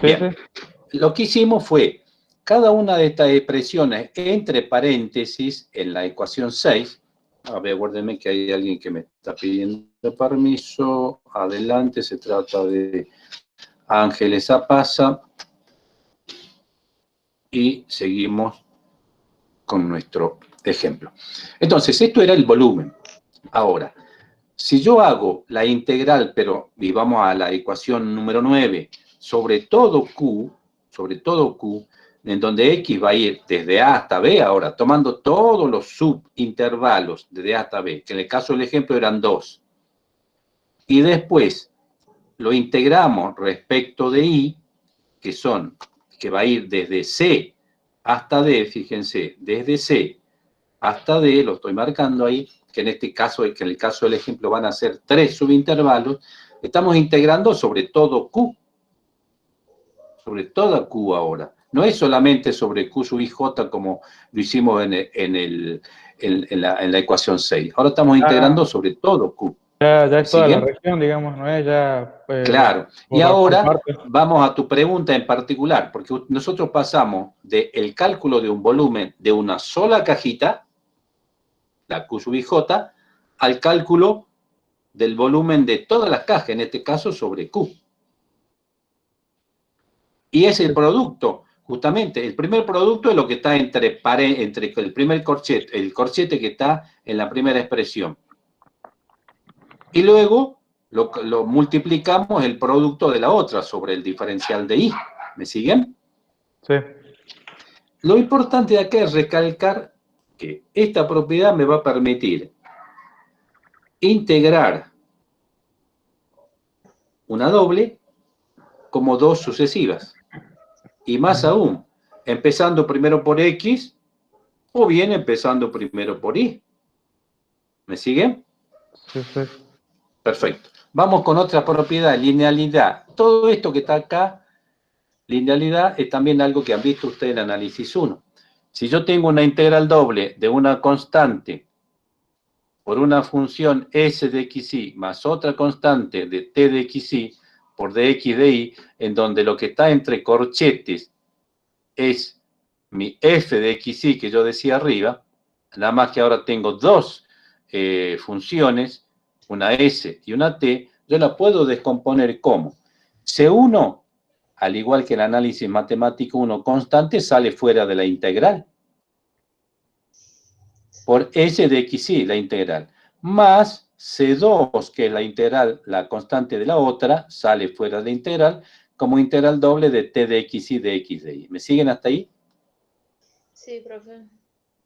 Sí, Bien. sí. Lo que hicimos fue, cada una de estas expresiones entre paréntesis en la ecuación 6, a ver, acuérdenme que hay alguien que me está pidiendo permiso, adelante, se trata de Ángeles Apasa. Y seguimos con nuestro ejemplo. Entonces, esto era el volumen. Ahora, si yo hago la integral, y vamos a la ecuación número 9, sobre todo Q, en donde X va a ir desde A hasta B, ahora, tomando todos los subintervalos desde A hasta B, que en el caso del ejemplo eran 2, y después lo integramos respecto de Y, que va a ir desde C hasta D, fíjense, desde C hasta D, lo estoy marcando ahí, que en este caso, que en el caso del ejemplo van a ser 3 subintervalos, estamos integrando sobre todo Q, sobre toda Q ahora. No es solamente sobre Q sub IJ como lo hicimos en la ecuación 6. Ahora estamos integrando sobre todo Q. Ya es toda la ¿Siguen? región, digamos, no es ya... Claro. Y por ahora partes. vamos a tu pregunta en particular, porque nosotros pasamos del cálculo de un volumen de una sola cajita, la Q sub IJ, al cálculo del volumen de todas las cajas, en este caso sobre Q. Y es el producto, justamente, el primer producto es lo que está entre el primer corchete, el corchete que está en la primera expresión. Y luego lo multiplicamos el producto de la otra sobre el diferencial de I. ¿Me siguen? Sí. Lo importante de acá es recalcar que esta propiedad me va a permitir integrar una doble como dos sucesivas. Y más aún, empezando primero por X o bien empezando primero por Y. ¿Me siguen? Sí, sí. Perfecto. Vamos con otra propiedad, linealidad. Todo esto que está acá, linealidad, es también algo que han visto ustedes en análisis 1. Si yo tengo una integral doble de una constante por una función s de xy más otra constante de t de xy por dx de y, en donde lo que está entre corchetes es mi f de xy que yo decía arriba, nada más que ahora tengo dos funciones, una s y una t, yo la puedo descomponer como C1, al igual que el análisis matemático 1 constante, sale fuera de la integral. Por s de xy, la integral, más C2, que es la integral, la constante de la otra, sale fuera de la integral, como integral doble de t de xy de x de y. ¿Me siguen hasta ahí? Sí, profe.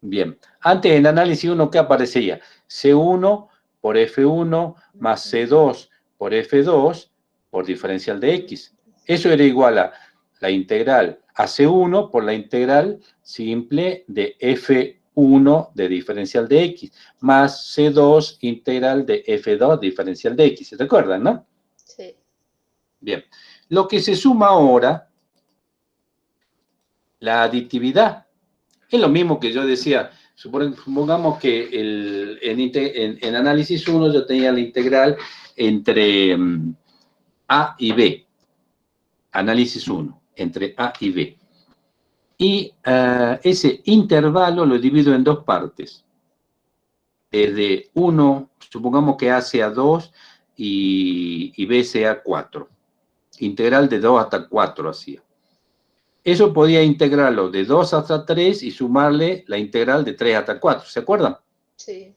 Bien. Antes en análisis 1, ¿qué aparecía? C1 por F1 más C2 por F2 por diferencial de X. Eso era igual a la integral a C1 por la integral simple de F1 de diferencial de X, más C2 integral de F2 diferencial de X. ¿Se recuerdan, no? Sí. Bien. Lo que se suma ahora, la aditividad. Es lo mismo que yo decía, supongamos que en análisis 1 yo tenía la integral entre A y B. Análisis 1, entre A y B. Y ese intervalo lo divido en dos partes. Desde 1, supongamos que A sea 2 y B sea 4. Integral de 2 hasta 4 hacía. Eso podía integrarlo de 2 hasta 3 y sumarle la integral de 3 hasta 4. ¿Se acuerdan? Sí.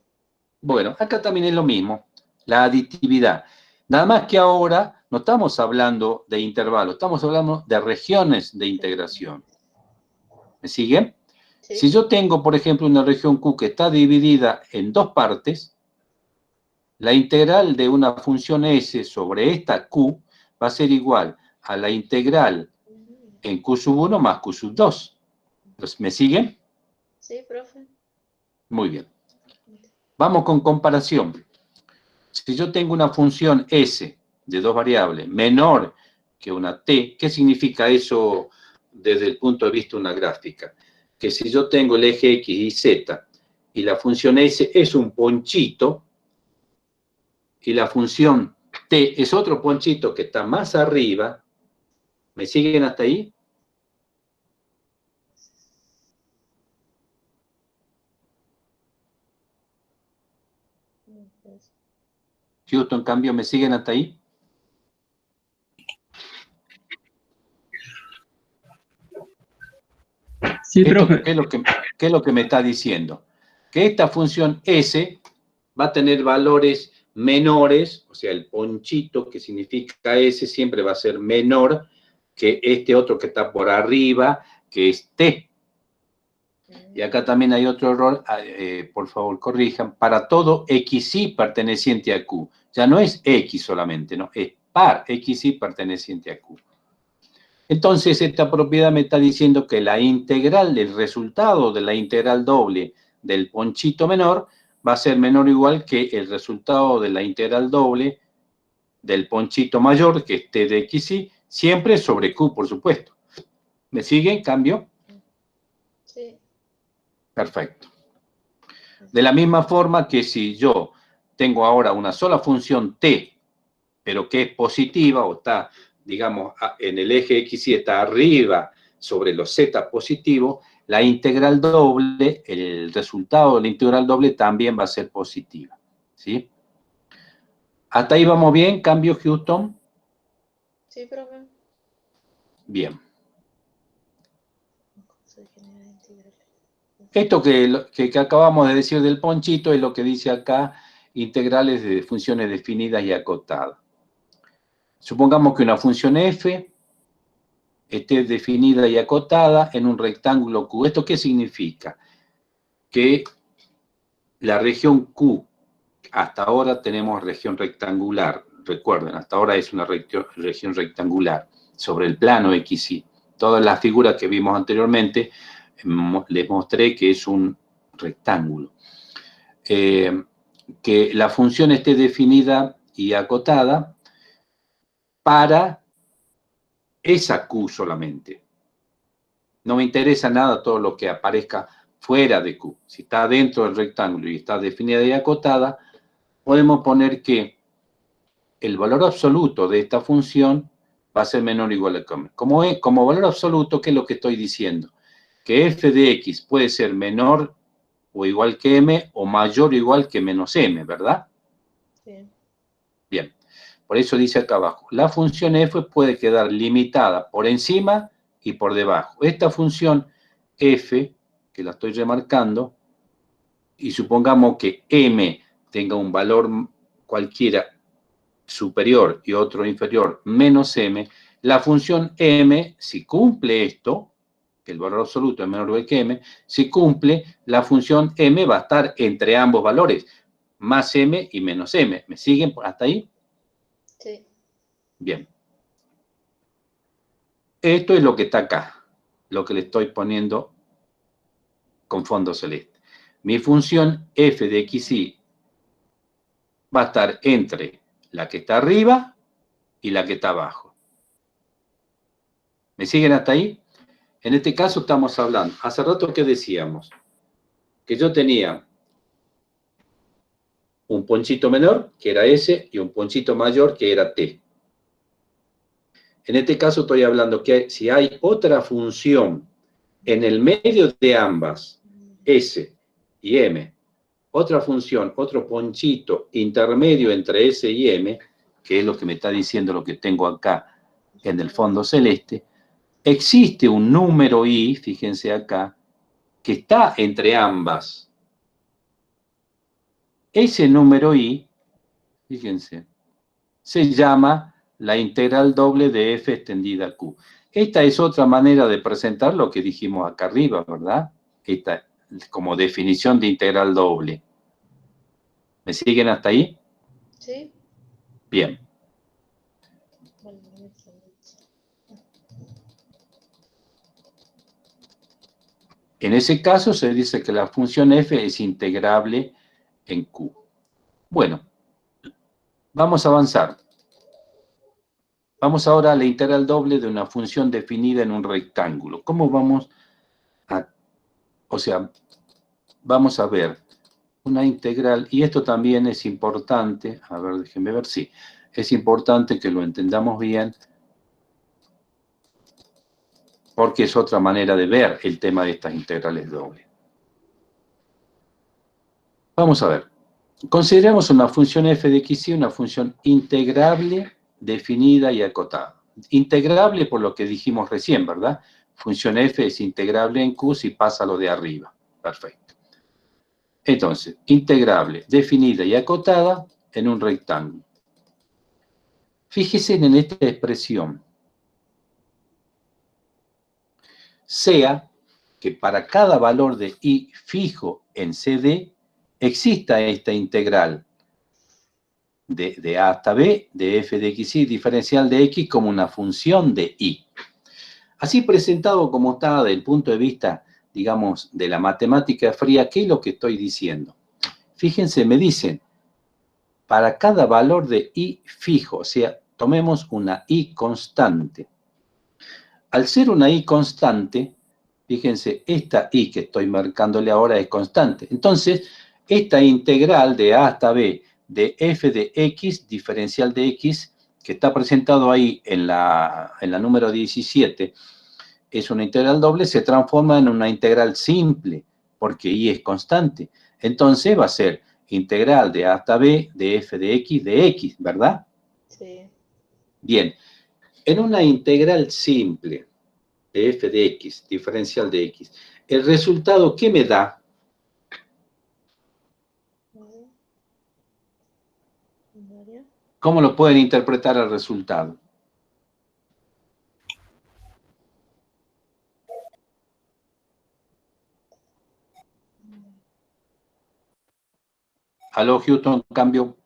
Bueno, acá también es lo mismo, la aditividad. Nada más que ahora no estamos hablando de intervalos, estamos hablando de regiones de integración. ¿Me siguen? Sí. Si yo tengo, por ejemplo, una región Q que está dividida en dos partes, la integral de una función S sobre esta Q va a ser igual a la integral en Q sub 1 más Q sub 2. Entonces, ¿me siguen? Sí, profe. Muy bien. Vamos con comparación. Si yo tengo una función S de dos variables menor que una T, ¿qué significa eso desde el punto de vista de una gráfica? Que si yo tengo el eje X y Z y la función S es un ponchito y la función T es otro ponchito que está más arriba, ¿me siguen hasta ahí? Houston, en cambio, ¿me siguen hasta ahí? Sí, Esto, profe. ¿qué es lo que me está diciendo? Que esta función S va a tener valores menores, o sea, el ponchito que significa S siempre va a ser menor que este otro que está por arriba, que es T. Y acá también hay otro error, por favor corrijan, para todo XY perteneciente a Q. Ya no es X solamente, ¿no? Es par XY perteneciente a Q. Entonces, esta propiedad me está diciendo que la integral del resultado de la integral doble del ponchito menor va a ser menor o igual que el resultado de la integral doble del ponchito mayor, que es T de XY, siempre sobre Q, por supuesto. ¿Me siguen? ¿Cambio? Sí. Perfecto. De la misma forma que si yo tengo ahora una sola función T, pero que es positiva o está, digamos, en el eje XY está arriba sobre los Z positivos, la integral doble, el resultado de la integral doble también va a ser positiva. ¿Sí? ¿Hasta ahí vamos bien? ¿Cambio, Houston? Sí, profe. Bien. Esto que acabamos de decir del ponchito es lo que dice acá, integrales de funciones definidas y acotadas. Supongamos que una función f esté definida y acotada en un rectángulo Q. ¿Esto qué significa? Que la región Q, hasta ahora tenemos región rectangular, recuerden, hasta ahora es una región rectangular sobre el plano XY. Todas las figuras que vimos anteriormente les mostré que es un rectángulo. Que la función esté definida y acotada para esa Q solamente. No me interesa nada todo lo que aparezca fuera de Q. Si está dentro del rectángulo y está definida y acotada, podemos poner que el valor absoluto de esta función va a ser menor o igual a m. Como valor absoluto, ¿qué es lo que estoy diciendo? Que f de x puede ser menor o igual que m o mayor o igual que menos m, ¿verdad? Sí. Bien. Por eso dice acá abajo, la función f puede quedar limitada por encima y por debajo. Esta función f, que la estoy remarcando, y supongamos que m tenga un valor cualquiera superior y otro inferior menos m, la función m, si cumple esto, que el valor absoluto es menor o igual que m, si cumple, la función m va a estar entre ambos valores, más m y menos m. ¿Me siguen hasta ahí? Sí. Bien. Esto es lo que está acá, lo que le estoy poniendo con fondo celeste. Mi función f de xy va a estar entre la que está arriba y la que está abajo. ¿Me siguen hasta ahí? En este caso estamos hablando, hace rato que decíamos, que yo tenía un ponchito menor, que era S, y un ponchito mayor, que era T. En este caso estoy hablando que si hay otra función en el medio de ambas, S y M, otra función, otro ponchito intermedio entre S y M, que es lo que me está diciendo lo que tengo acá en el fondo celeste, existe un número I, fíjense acá, que está entre ambas. Ese número I, fíjense, se llama la integral doble de f extendida a q. Esta es otra manera de presentar lo que dijimos acá arriba, ¿verdad? Esta como definición de integral doble. ¿Me siguen hasta ahí? Sí. Bien. En ese caso se dice que la función f es integrable en q. Bueno, vamos a avanzar. Vamos ahora a la integral doble de una función definida en un rectángulo. ¿Cómo vamos a...? O sea, vamos a ver una integral, y esto también es importante, a ver, déjenme ver, sí, es importante que lo entendamos bien, porque es otra manera de ver el tema de estas integrales dobles. Vamos a ver. Consideremos una función f de xy una función integrable, definida y acotada. Integrable por lo que dijimos recién, ¿verdad? función f es integrable en q si pasa lo de arriba. Perfecto. Entonces, integrable, definida y acotada en un rectángulo. Fíjese en esta expresión. Sea que para cada valor de y fijo en CD, exista esta integral de a hasta b, de f de xy, diferencial de x como una función de y. Así presentado como está desde el punto de vista, digamos, de la matemática fría, ¿qué es lo que estoy diciendo? Fíjense, me dicen, para cada valor de y fijo, o sea, tomemos una y constante. Al ser una y constante, fíjense, esta y que estoy marcándole ahora es constante. Entonces, esta integral de a hasta b de f de x, diferencial de x, que está presentado ahí en la número 17, es una integral doble, se transforma en una integral simple, porque y es constante. Entonces va a ser integral de a hasta b de f de x, ¿verdad? Sí. Bien, en una integral simple de f de x, diferencial de x, ¿el resultado qué me da? ¿Cómo lo pueden interpretar el resultado? Aló, Houston, cambio.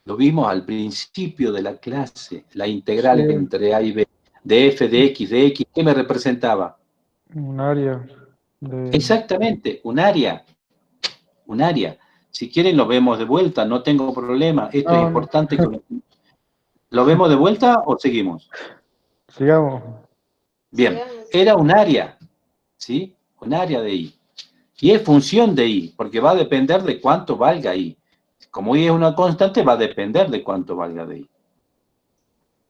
Lo vimos al principio de la clase, la integral Sí. entre a y b, de f de x, ¿qué me representaba? Un área de... Exactamente, un área. Un área. Si quieren lo vemos de vuelta, no tengo problema. Esto es No, importante. ¿Lo vemos de vuelta o seguimos? sigamos. Bien, Sigamos. era un área, ¿sí? Un área de I. Y es función de I, porque va a depender de cuánto valga I. Como I es una constante, va a depender de cuánto valga de I.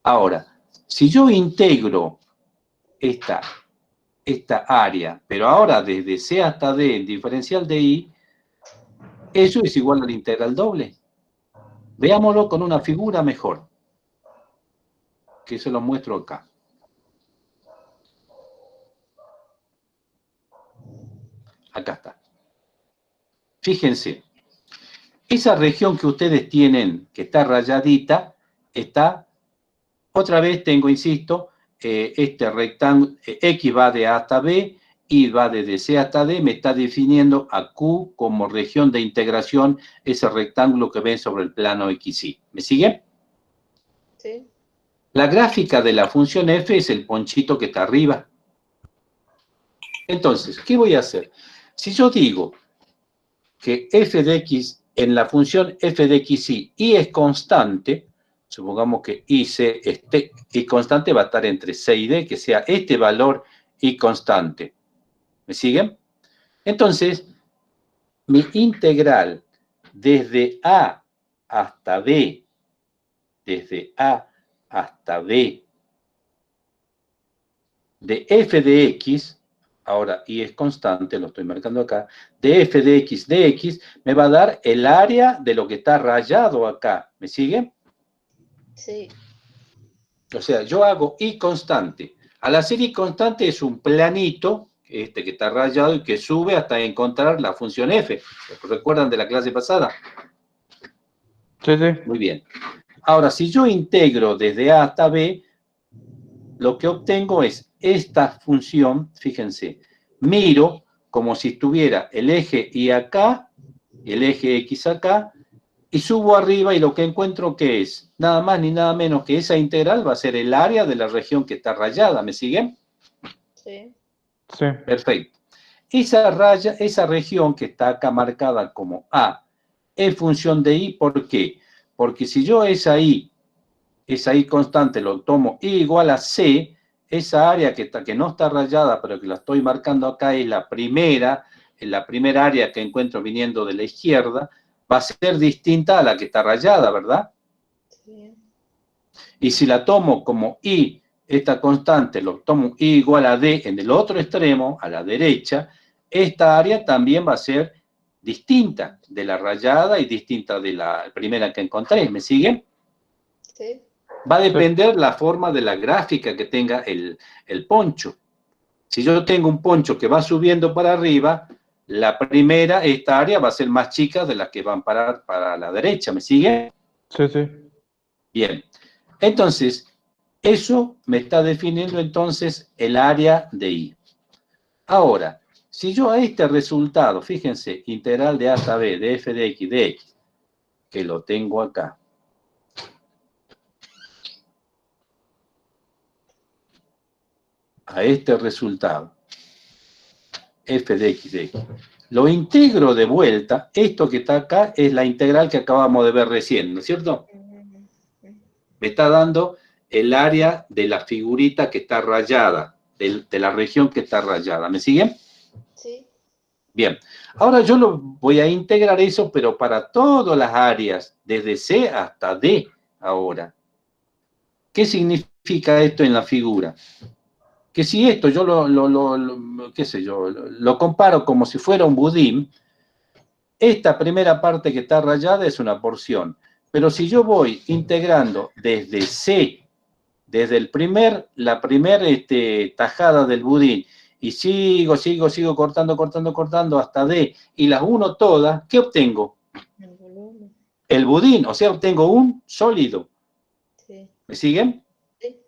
Ahora, si yo integro esta área, pero ahora desde C hasta D, el diferencial de I, eso es igual a la integral doble. Veámoslo con una figura mejor, que se lo muestro acá. Acá está. Fíjense, esa región que ustedes tienen, que está rayadita, está, otra vez tengo, insisto, este rectángulo, X va de A hasta B, Y va desde C hasta D, me está definiendo a Q como región de integración, ese rectángulo que ven sobre el plano XY. ¿Me siguen? Sí. La gráfica de la función f es el ponchito que está arriba. Entonces, ¿qué voy a hacer? Si yo digo que f de x en la función f de xy y es constante, supongamos que y constante va a estar entre c y d, que sea este valor y constante. ¿Me siguen? Entonces, mi integral desde a hasta b, desde a hasta b, de f de x, ahora y es constante, lo estoy marcando acá, de f de x, me va a dar el área de lo que está rayado acá. ¿Me sigue? Sí. O sea, yo hago y constante. Al hacer y constante es un planito, este que está rayado y que sube hasta encontrar la función f. ¿Recuerdan de la clase pasada? Sí, sí. Muy bien. Ahora, si yo integro desde a hasta b, lo que obtengo es esta función, fíjense, miro como si estuviera el eje y acá, el eje X acá, y subo arriba y lo que encuentro que es nada más ni nada menos que esa integral va a ser el área de la región que está rayada. ¿Me siguen? Sí. Sí. Perfecto. Esa región que está acá marcada como A, es función de I, ¿por qué? Porque si yo esa I constante lo tomo I igual a C, esa área que no está rayada, pero que la estoy marcando acá, es la primera área que encuentro viniendo de la izquierda, va a ser distinta a la que está rayada, ¿verdad? Sí. Y si la tomo como I, esta constante, lo tomo I igual a D en el otro extremo, a la derecha, esta área también va a ser distinta de la rayada y distinta de la primera que encontré. ¿Me siguen? Sí. Va a depender la forma de la gráfica que tenga el poncho. Si yo tengo un poncho que va subiendo para arriba, la primera, esta área va a ser más chica de las que van para la derecha. ¿Me sigue? Sí, sí. Bien. Entonces, eso me está definiendo entonces el área de I. Ahora, si yo a este resultado, fíjense, integral de A hasta B, de f de x, que lo tengo acá, a este resultado, f de x, lo integro de vuelta, esto que está acá es la integral que acabamos de ver recién, ¿no es cierto? Me está dando el área de la figurita que está rayada, de la región que está rayada. ¿Me siguen? Sí. Bien. Ahora yo lo voy a integrar eso, pero para todas las áreas, desde C hasta D ahora. ¿Qué significa esto en la figura? Que si esto yo lo comparo como si fuera un budín, esta primera parte que está rayada es una porción. Pero si yo voy integrando desde C, desde la primera tajada del budín, y sigo cortando hasta D, y las uno todas, ¿qué obtengo? El volumen. El budín, o sea, obtengo un sólido. Sí. ¿Me siguen? Sí.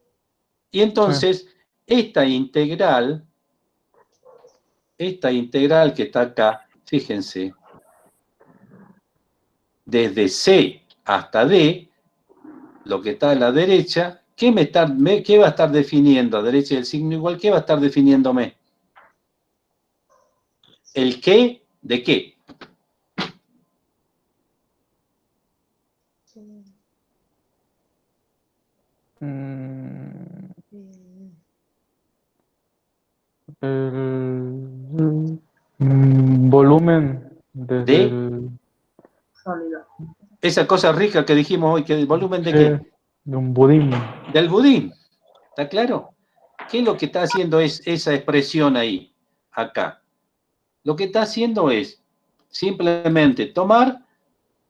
Y entonces, esta integral que está acá, fíjense, desde C hasta D, lo que está a la derecha, ¿qué va a estar definiendo? A derecha del signo igual, ¿qué va a estar definiéndome? ¿El qué? ¿De qué? El volumen desde ¿De? el... Sólido. Esa cosa rica que dijimos hoy, que el volumen de qué? De un budín. Del budín. ¿Está claro? ¿Qué es lo que está haciendo esa expresión ahí, acá? Lo que está haciendo es simplemente tomar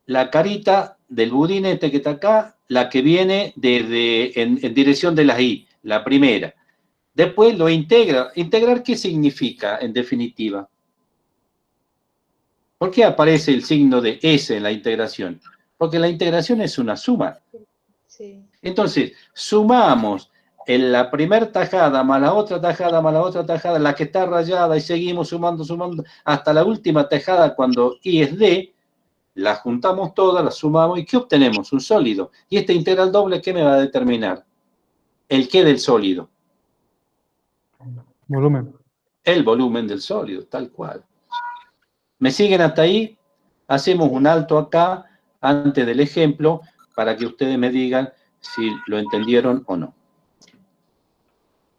la carita del budín que está acá, la que viene en dirección de la I, la primera. Después lo integra. ¿Integrar qué significa, en definitiva? ¿Por qué aparece el signo de S en la integración? Porque la integración es una suma. Sí. Entonces, sumamos en la primera tajada más la otra tajada más la otra tajada, la que está rayada, y seguimos sumando, hasta la última tajada cuando I es D, la juntamos todas, la sumamos, ¿y qué obtenemos? Un sólido. ¿Y esta integral doble qué me va a determinar? ¿El qué del sólido? Volumen. El volumen del sólido, tal cual. ¿Me siguen hasta ahí? Hacemos un alto acá, antes del ejemplo, para que ustedes me digan si lo entendieron o no.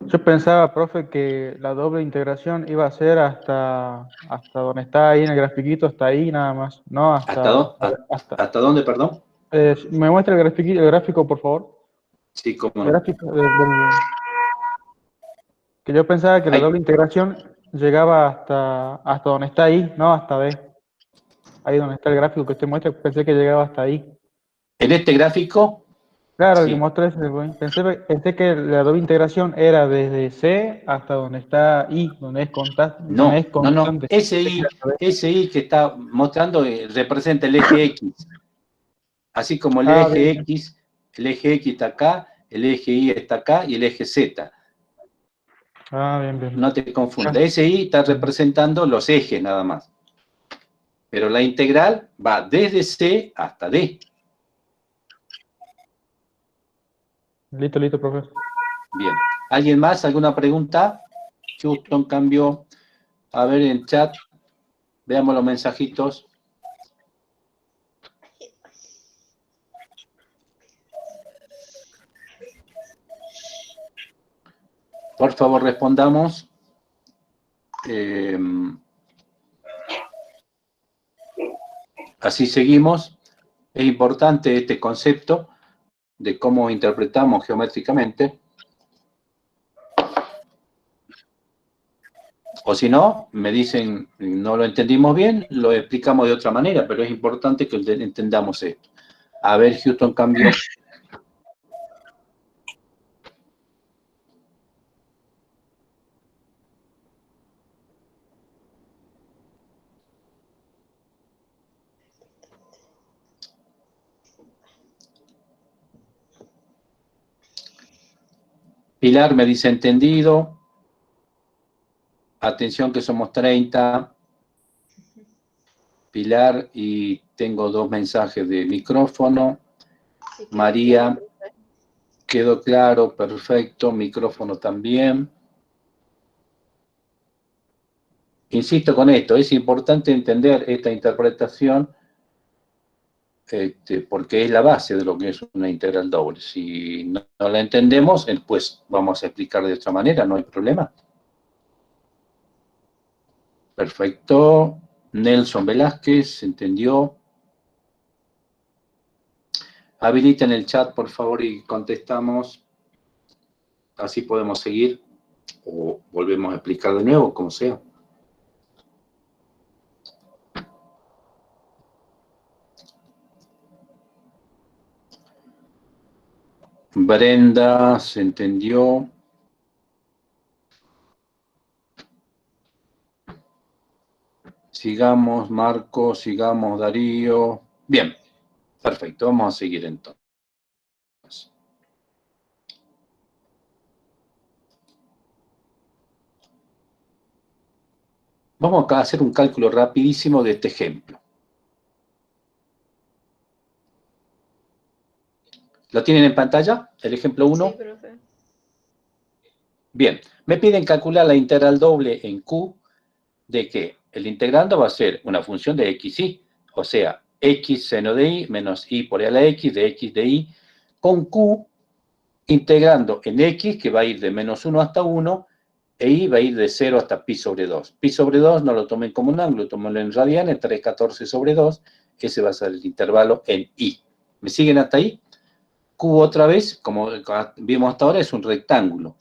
Yo pensaba, profe, que la doble integración iba a ser hasta donde está ahí en el grafiquito, hasta ahí nada más, no hasta... ¿Hasta dónde, perdón? ¿Me muestra el gráfico, por favor? Sí, cómo El no. gráfico que yo pensaba que la Ahí. doble integración llegaba hasta donde está ahí, no hasta B. Ahí donde está el gráfico que usted muestra, pensé que llegaba hasta ahí. En este gráfico, Claro, el sí. que mostró ese, pensé que la doble integración era desde C hasta donde está I, donde es constante. No. Ese I que está mostrando representa el eje X. Así como el eje bien. X, el eje X está acá, el eje Y está acá y el eje Z. Bien. No te confundas. Ese I está representando los ejes nada más. Pero la integral va desde C hasta D. Listo, profesor. Bien. ¿Alguien más? ¿Alguna pregunta? Houston cambió. A ver en chat. Veamos los mensajitos. Por favor, respondamos. Así seguimos. Es importante este concepto de cómo interpretamos geométricamente. O si no, me dicen, no lo entendimos bien, lo explicamos de otra manera, pero es importante que entendamos esto. A ver, Houston cambió. Pilar me dice entendido. Atención que somos 30. Pilar, y tengo 2 mensajes de micrófono. Sí, quedó María, claro, profe. quedó claro, perfecto. Micrófono también. Insisto con esto, es importante entender esta interpretación porque es la base de lo que es una integral doble. Si no la entendemos, pues vamos a explicar de otra manera, no hay problema. Perfecto. Nelson Velázquez, ¿entendió? Habiliten el chat, por favor, y contestamos. Así podemos seguir. O volvemos a explicar de nuevo, como sea. Brenda, ¿se entendió? Sigamos, Marco, sigamos, Darío. Bien, perfecto, vamos a seguir entonces. Vamos acá a hacer un cálculo rapidísimo de este ejemplo. ¿Lo tienen en pantalla? El ejemplo 1. Sí, profe. Bien, me piden calcular la integral doble en Q de que el integrando va a ser una función de x, y, o sea, x seno de y menos y por e a la x de y, con Q integrando en x, que va a ir de menos 1 hasta 1, e y va a ir de 0 hasta pi sobre 2. Pi sobre 2 no lo tomen como un ángulo, tómenlo en radianes, 314 sobre 2, ese va a ser el intervalo en y. ¿Me siguen hasta ahí? Q otra vez, como vimos hasta ahora, es un rectángulo.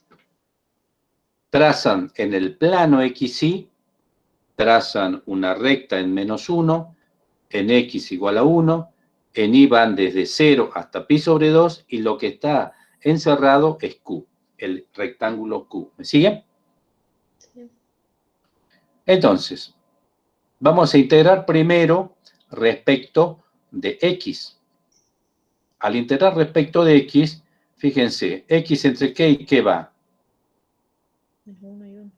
Trazan en el plano XY, trazan una recta en menos 1, en X igual a 1, en Y van desde 0 hasta pi sobre 2, y lo que está encerrado es Q, el rectángulo Q. ¿Me siguen? Sí. Entonces, vamos a integrar primero respecto de X. Al integrar respecto de X, fíjense, X entre qué y qué va. Es 1 y 1.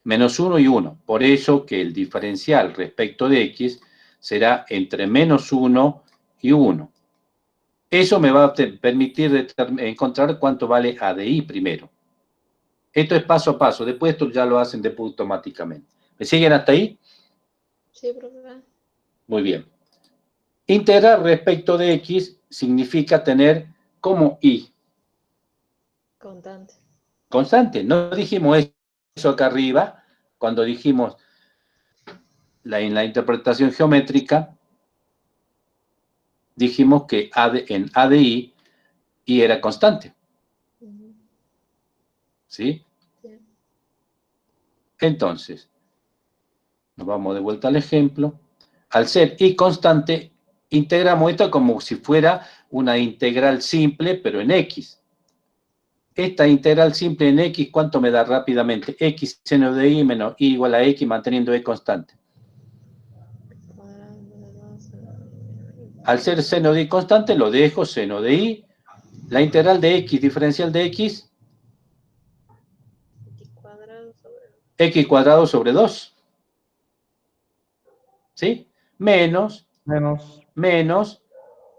Menos 1 y 1. Por eso que el diferencial respecto de X será entre menos 1 y 1. Eso me va a permitir encontrar cuánto vale A de I primero. Esto es paso a paso. Después esto ya lo hacen después automáticamente. ¿Me siguen hasta ahí? Sí, profe. Muy bien. Integrar respecto de X significa tener como I Constante. constante. No dijimos eso acá arriba cuando dijimos en la interpretación geométrica. Dijimos que en A de I era constante. ¿Sí? Sí. Entonces, nos vamos de vuelta al ejemplo. Al ser I constante, integramos esto como si fuera una integral simple, pero en X. Esta integral simple en X, ¿cuánto me da rápidamente? X seno de I menos I igual a X manteniendo E constante. Al ser seno de I constante, lo dejo seno de I. La integral de X diferencial de X. X cuadrado sobre 2. ¿Sí? Menos,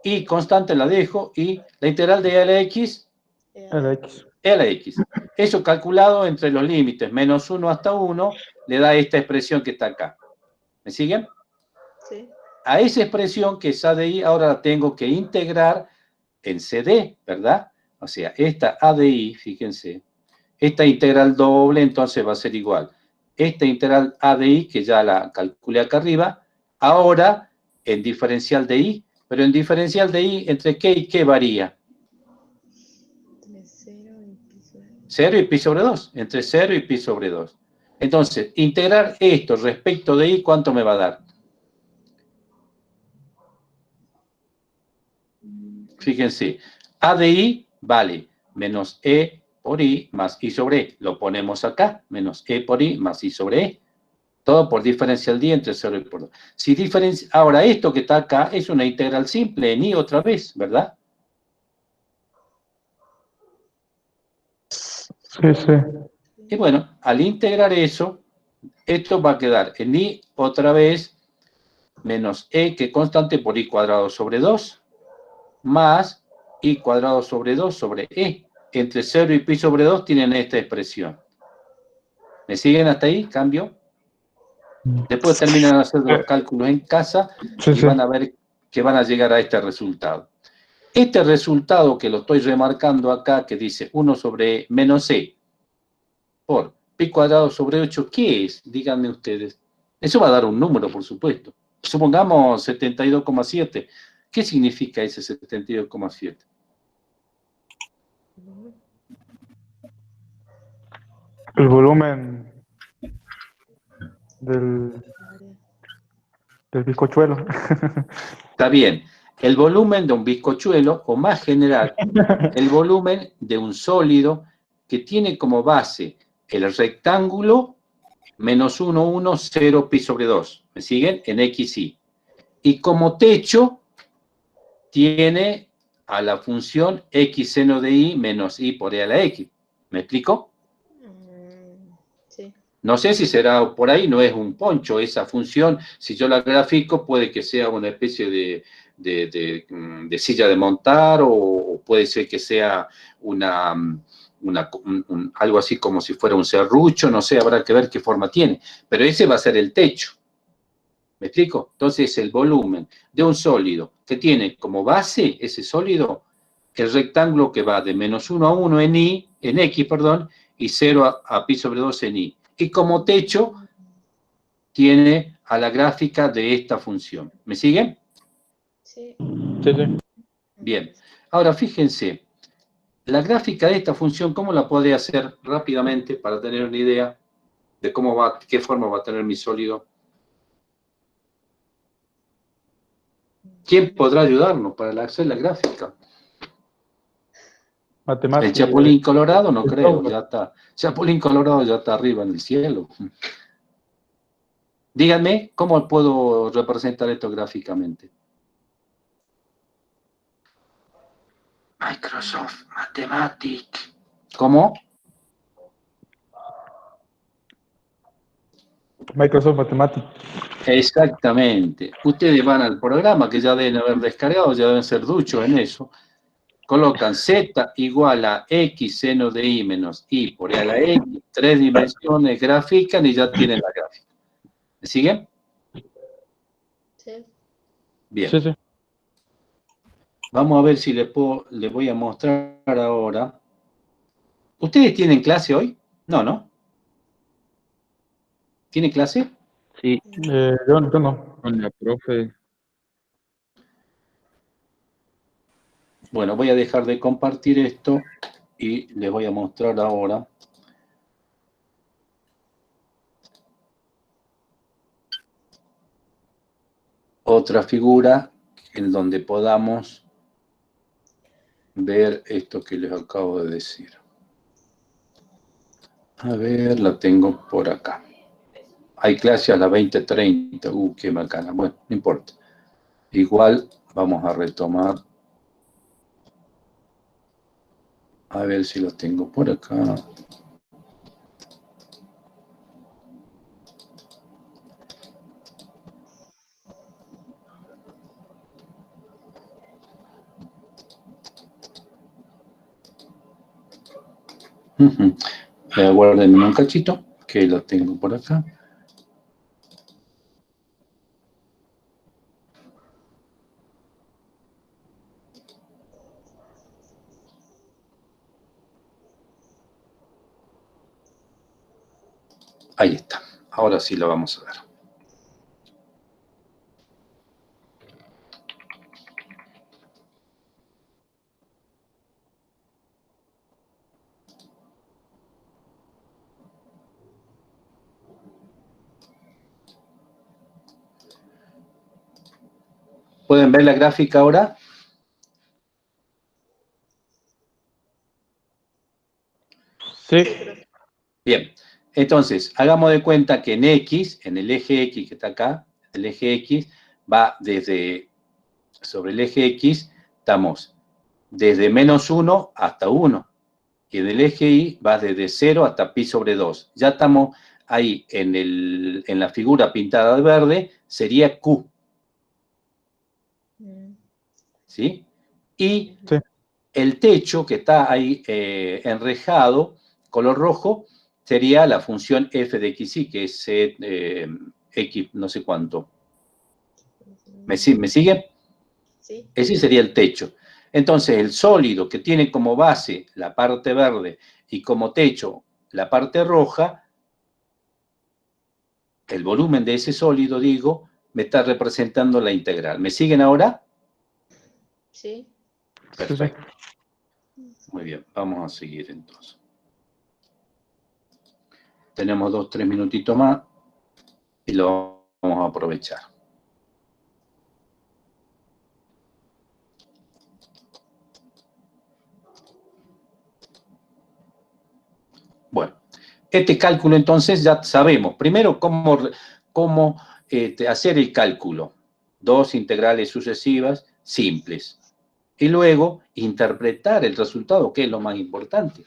y constante la dejo, y la integral de E a la X, E a la X. E a la X. Eso calculado entre los límites, menos 1 hasta 1, le da esta expresión que está acá. ¿Me siguen? Sí. A esa expresión que es A de I, ahora la tengo que integrar en CD, ¿verdad? O sea, esta A de I, fíjense, esta integral doble entonces va a ser igual. Esta integral A de I, que ya la calculé acá arriba, ahora en diferencial de I, pero en diferencial de I, ¿entre qué y qué varía? Entre 0 y pi sobre 2. 0 y pi sobre 2, entre 0 y pi sobre 2. Entonces, integrar esto respecto de I, ¿cuánto me va a dar? Fíjense, A de I vale menos E por I más I sobre E. Lo ponemos acá, menos E por I más I sobre E. Todo por diferencial de I entre 0 y por 2. Ahora, esto que está acá es una integral simple en I otra vez, ¿verdad? Sí, sí. Y bueno, al integrar eso, esto va a quedar en I otra vez menos E, que es constante, por I cuadrado sobre 2, más I cuadrado sobre 2 sobre E. Entre 0 y pi sobre 2 tienen esta expresión. ¿Me siguen hasta ahí? Cambio. Después terminan de hacer los cálculos en casa Sí, y sí. van a ver que van a llegar a este resultado. Este resultado que lo estoy remarcando acá, que dice 1 sobre menos E por pi cuadrado sobre 8, ¿qué es? Díganme ustedes. Eso va a dar un número, por supuesto. Supongamos 72,7. ¿Qué significa ese 72,7? El volumen del bizcochuelo. Está bien. El volumen de un bizcochuelo, o más general, el volumen de un sólido que tiene como base el rectángulo menos 1, 1, 0, pi sobre 2. ¿Me siguen? En XY. Y como techo tiene a la función x seno de y menos y por e a la x. ¿Me explico? Sí. No sé si será por ahí, no es un poncho esa función. Si yo la grafico, puede que sea una especie de silla de montar o puede ser que sea algo así como si fuera un serrucho, no sé, habrá que ver qué forma tiene. Pero ese va a ser el techo. ¿Me explico? Entonces, el volumen de un sólido que tiene como base ese sólido el rectángulo que va de menos 1 a 1 en y, en x, perdón, y 0 a pi sobre 2 en y. Y como techo tiene a la gráfica de esta función. ¿Me siguen? Sí. Sí, sí. Bien. Ahora, fíjense, la gráfica de esta función, ¿cómo la podría hacer rápidamente para tener una idea de cómo va, qué forma va a tener mi sólido? ¿Quién podrá ayudarnos para hacer la gráfica? El Matemática. Chapulín Colorado no El creo, software. ya está. Chapulín Colorado ya está arriba en el cielo. Díganme, ¿cómo puedo representar esto gráficamente? Microsoft Mathematics. ¿Cómo? Microsoft Mathematics. Exactamente. Ustedes van al programa que ya deben haber descargado, ya deben ser duchos en eso. Colocan z igual a x seno de y menos y por e a la x, 3 dimensiones, grafican y ya tienen la gráfica. ¿Me siguen? Sí. Bien. Sí, sí. Vamos a ver si les voy a mostrar ahora. ¿Ustedes tienen clase hoy? No, ¿no? ¿Tiene clase? Sí, Yo no. Con la profe. Bueno, voy a dejar de compartir esto y les voy a mostrar ahora. Otra figura en donde podamos ver esto que les acabo de decir. A ver, la tengo por acá. Hay clase a las 20:30. Qué bacana. Bueno, no importa. Igual vamos a retomar. A ver si lo tengo por acá. Guárdenme un cachito, que lo tengo por acá. Ahí está. Ahora sí lo vamos a ver. ¿Pueden ver la gráfica ahora? Sí. Bien. Entonces, hagamos de cuenta que en X, en el eje X que está acá, el eje X va desde, sobre el eje X, estamos desde menos 1 hasta 1. que del eje Y va desde 0 hasta pi sobre 2. Ya estamos ahí en la figura pintada de verde, sería Q. ¿Sí? Y Sí. el techo que está ahí enrejado, color rojo, sería la función f de xy, que es x no sé cuánto. ¿Me sigue? Sí. Ese sería el techo. Entonces, el sólido que tiene como base la parte verde y como techo la parte roja, el volumen de ese sólido, digo, me está representando la integral. ¿Me siguen ahora? Sí. Perfecto. Muy bien, vamos a seguir entonces. Tenemos 2-3 minutitos más y lo vamos a aprovechar. Bueno, este cálculo entonces ya sabemos. Primero, cómo hacer el cálculo. Dos integrales sucesivas simples. Y luego, interpretar el resultado, que es lo más importante.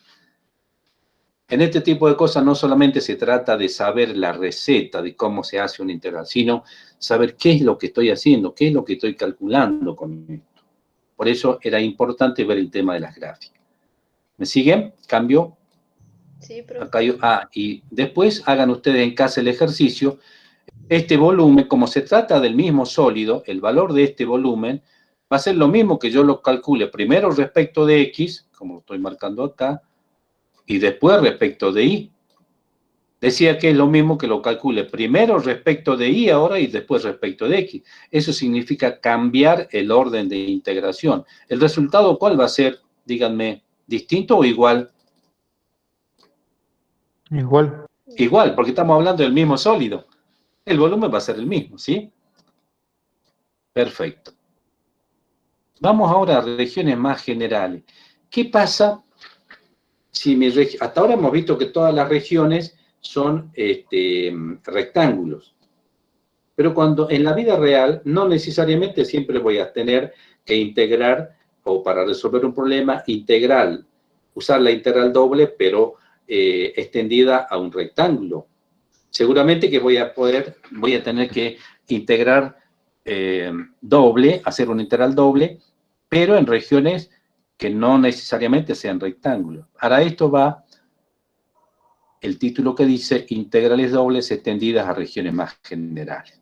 En este tipo de cosas no solamente se trata de saber la receta de cómo se hace una integral, sino saber qué es lo que estoy haciendo, qué es lo que estoy calculando con esto. Por eso era importante ver el tema de las gráficas. ¿Me siguen? ¿Cambio? Sí, profe. Acá y después hagan ustedes en casa el ejercicio. Este volumen, como se trata del mismo sólido, el valor de este volumen va a ser lo mismo que yo lo calcule primero respecto de X, como lo estoy marcando acá, y después respecto de Y. Decía que es lo mismo que lo calcule primero respecto de Y ahora y después respecto de X. Eso significa cambiar el orden de integración. ¿El resultado cuál va a ser? Díganme, ¿distinto o igual? Igual. Igual, porque estamos hablando del mismo sólido. El volumen va a ser el mismo, ¿sí? Perfecto. Vamos ahora a regiones más generales. ¿Qué pasa si hasta ahora hemos visto que todas las regiones son rectángulos? Pero cuando en la vida real no necesariamente siempre voy a tener que integrar, o para resolver un problema, usar la integral doble, pero extendida a un rectángulo. Seguramente que voy a tener que integrar doble, hacer una integral doble, pero en regiones que no necesariamente sean rectángulos. Para esto va el título que dice integrales dobles extendidas a regiones más generales.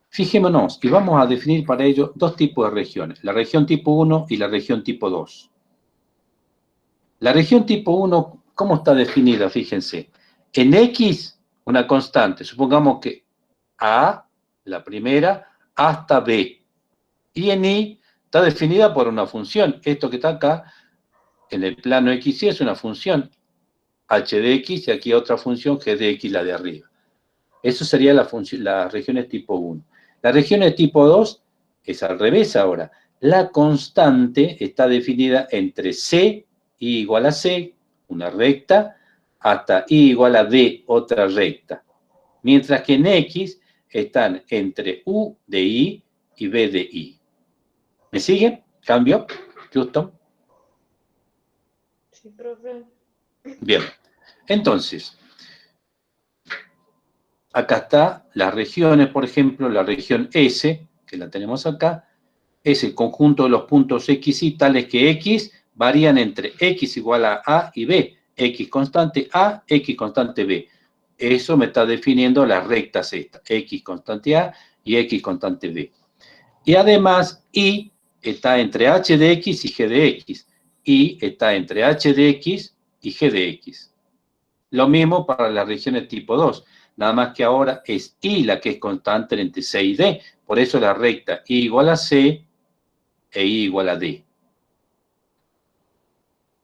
Fijémonos y vamos a definir para ello dos tipos de regiones, la región tipo 1 y la región tipo 2. La región tipo 1, ¿cómo está definida? Fíjense, en X, una constante, supongamos que A, la primera, hasta B. Y en Y está definida por una función. Esto que está acá, en el plano XY, es una función h de x y aquí otra función g de x, la de arriba. Eso sería las regiones tipo 1. Las regiones tipo 2 es al revés ahora. La constante está definida entre C, I igual a C, una recta, hasta I igual a D, otra recta. Mientras que en X están entre U de I y B de I. ¿Me sigue? ¿Cambio? Houston. Sí, profe. Bien. Entonces, acá está las regiones, por ejemplo, la región S, que la tenemos acá, es el conjunto de los puntos X y tales que X varían entre X igual a A y B, X constante A, X constante B. Eso me está definiendo las rectas estas, X constante A y X constante B. Y además, Y está entre H de X y G de X. Y está entre H de X y G de X. Lo mismo para las regiones tipo 2. Nada más que ahora es Y la que es constante entre C y D. Por eso la recta Y igual a C e Y igual a D.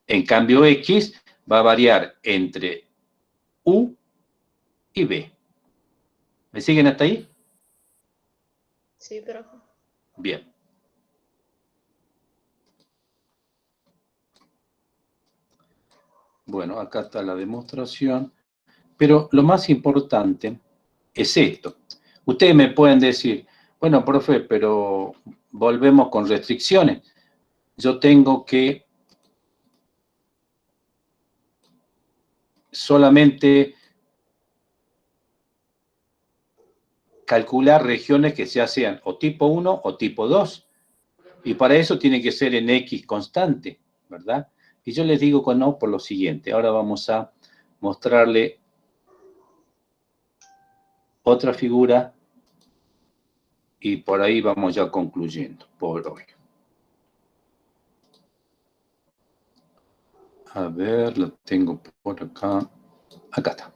En cambio, X va a variar entre U y B. ¿Me siguen hasta ahí? Sí, profe. Bien. Bueno, acá está la demostración. Pero lo más importante es esto. Ustedes me pueden decir, bueno, profe, pero volvemos con restricciones. Yo tengo que solamente calcular regiones que ya sean o tipo 1 o tipo 2. Y para eso tiene que ser en X constante, ¿verdad? Y yo les digo que no por lo siguiente. Ahora vamos a mostrarle otra figura y por ahí vamos ya concluyendo por hoy. A ver, lo tengo por acá. Acá está.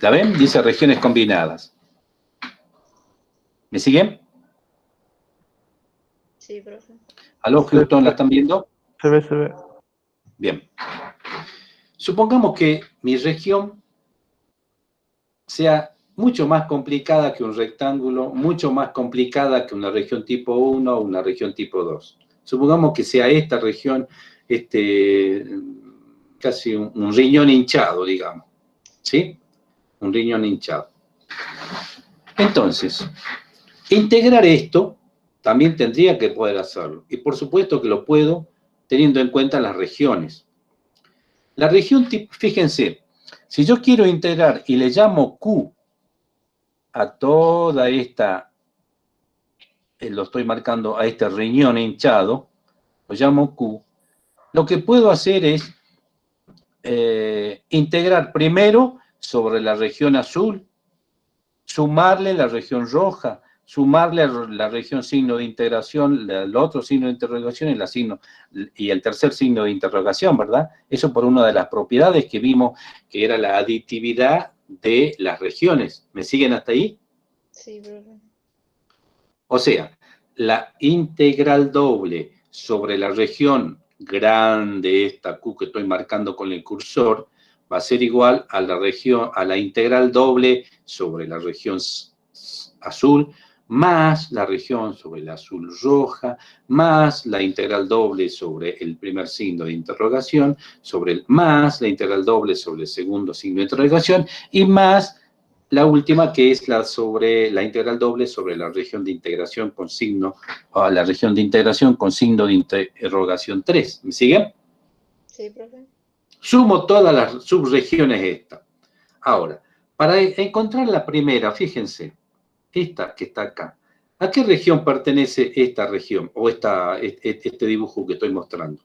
¿La ven? Dice regiones combinadas. ¿Me siguen? Sí, profe. ¿Aló, Houston? ¿La están viendo? Se ve, se ve. Bien. Supongamos que mi región sea mucho más complicada que un rectángulo, mucho más complicada que una región tipo 1 o una región tipo 2. Supongamos que sea esta región casi un riñón hinchado, digamos. ¿Sí? Un riñón hinchado. Entonces, integrar esto también tendría que poder hacerlo. Y por supuesto que lo puedo teniendo en cuenta las regiones. La región tipo, fíjense, si yo quiero integrar y le llamo Q a toda esta, lo estoy marcando a este riñón hinchado, lo llamo Q, lo que puedo hacer es integrar primero sobre la región azul, sumarle la región roja, sumarle a la región signo de integración, el otro signo de interrogación y el tercer signo de interrogación, ¿verdad? Eso por una de las propiedades que vimos, que era la aditividad de las regiones. ¿Me siguen hasta ahí? Sí, profe. O sea, la integral doble sobre la región grande, esta Q que estoy marcando con el cursor, va a ser igual a la integral doble sobre la región azul, más la región sobre la azul roja, más la integral doble sobre el primer signo de interrogación, más la integral doble sobre el segundo signo de interrogación, y más la última, que es la integral doble sobre la región de integración con signo, o la región de integración con signo de interrogación 3. ¿Me siguen? Sí, profe. Sumo todas las subregiones estas. Ahora, para encontrar la primera, fíjense, esta que está acá. ¿A qué región pertenece esta región o este dibujo que estoy mostrando?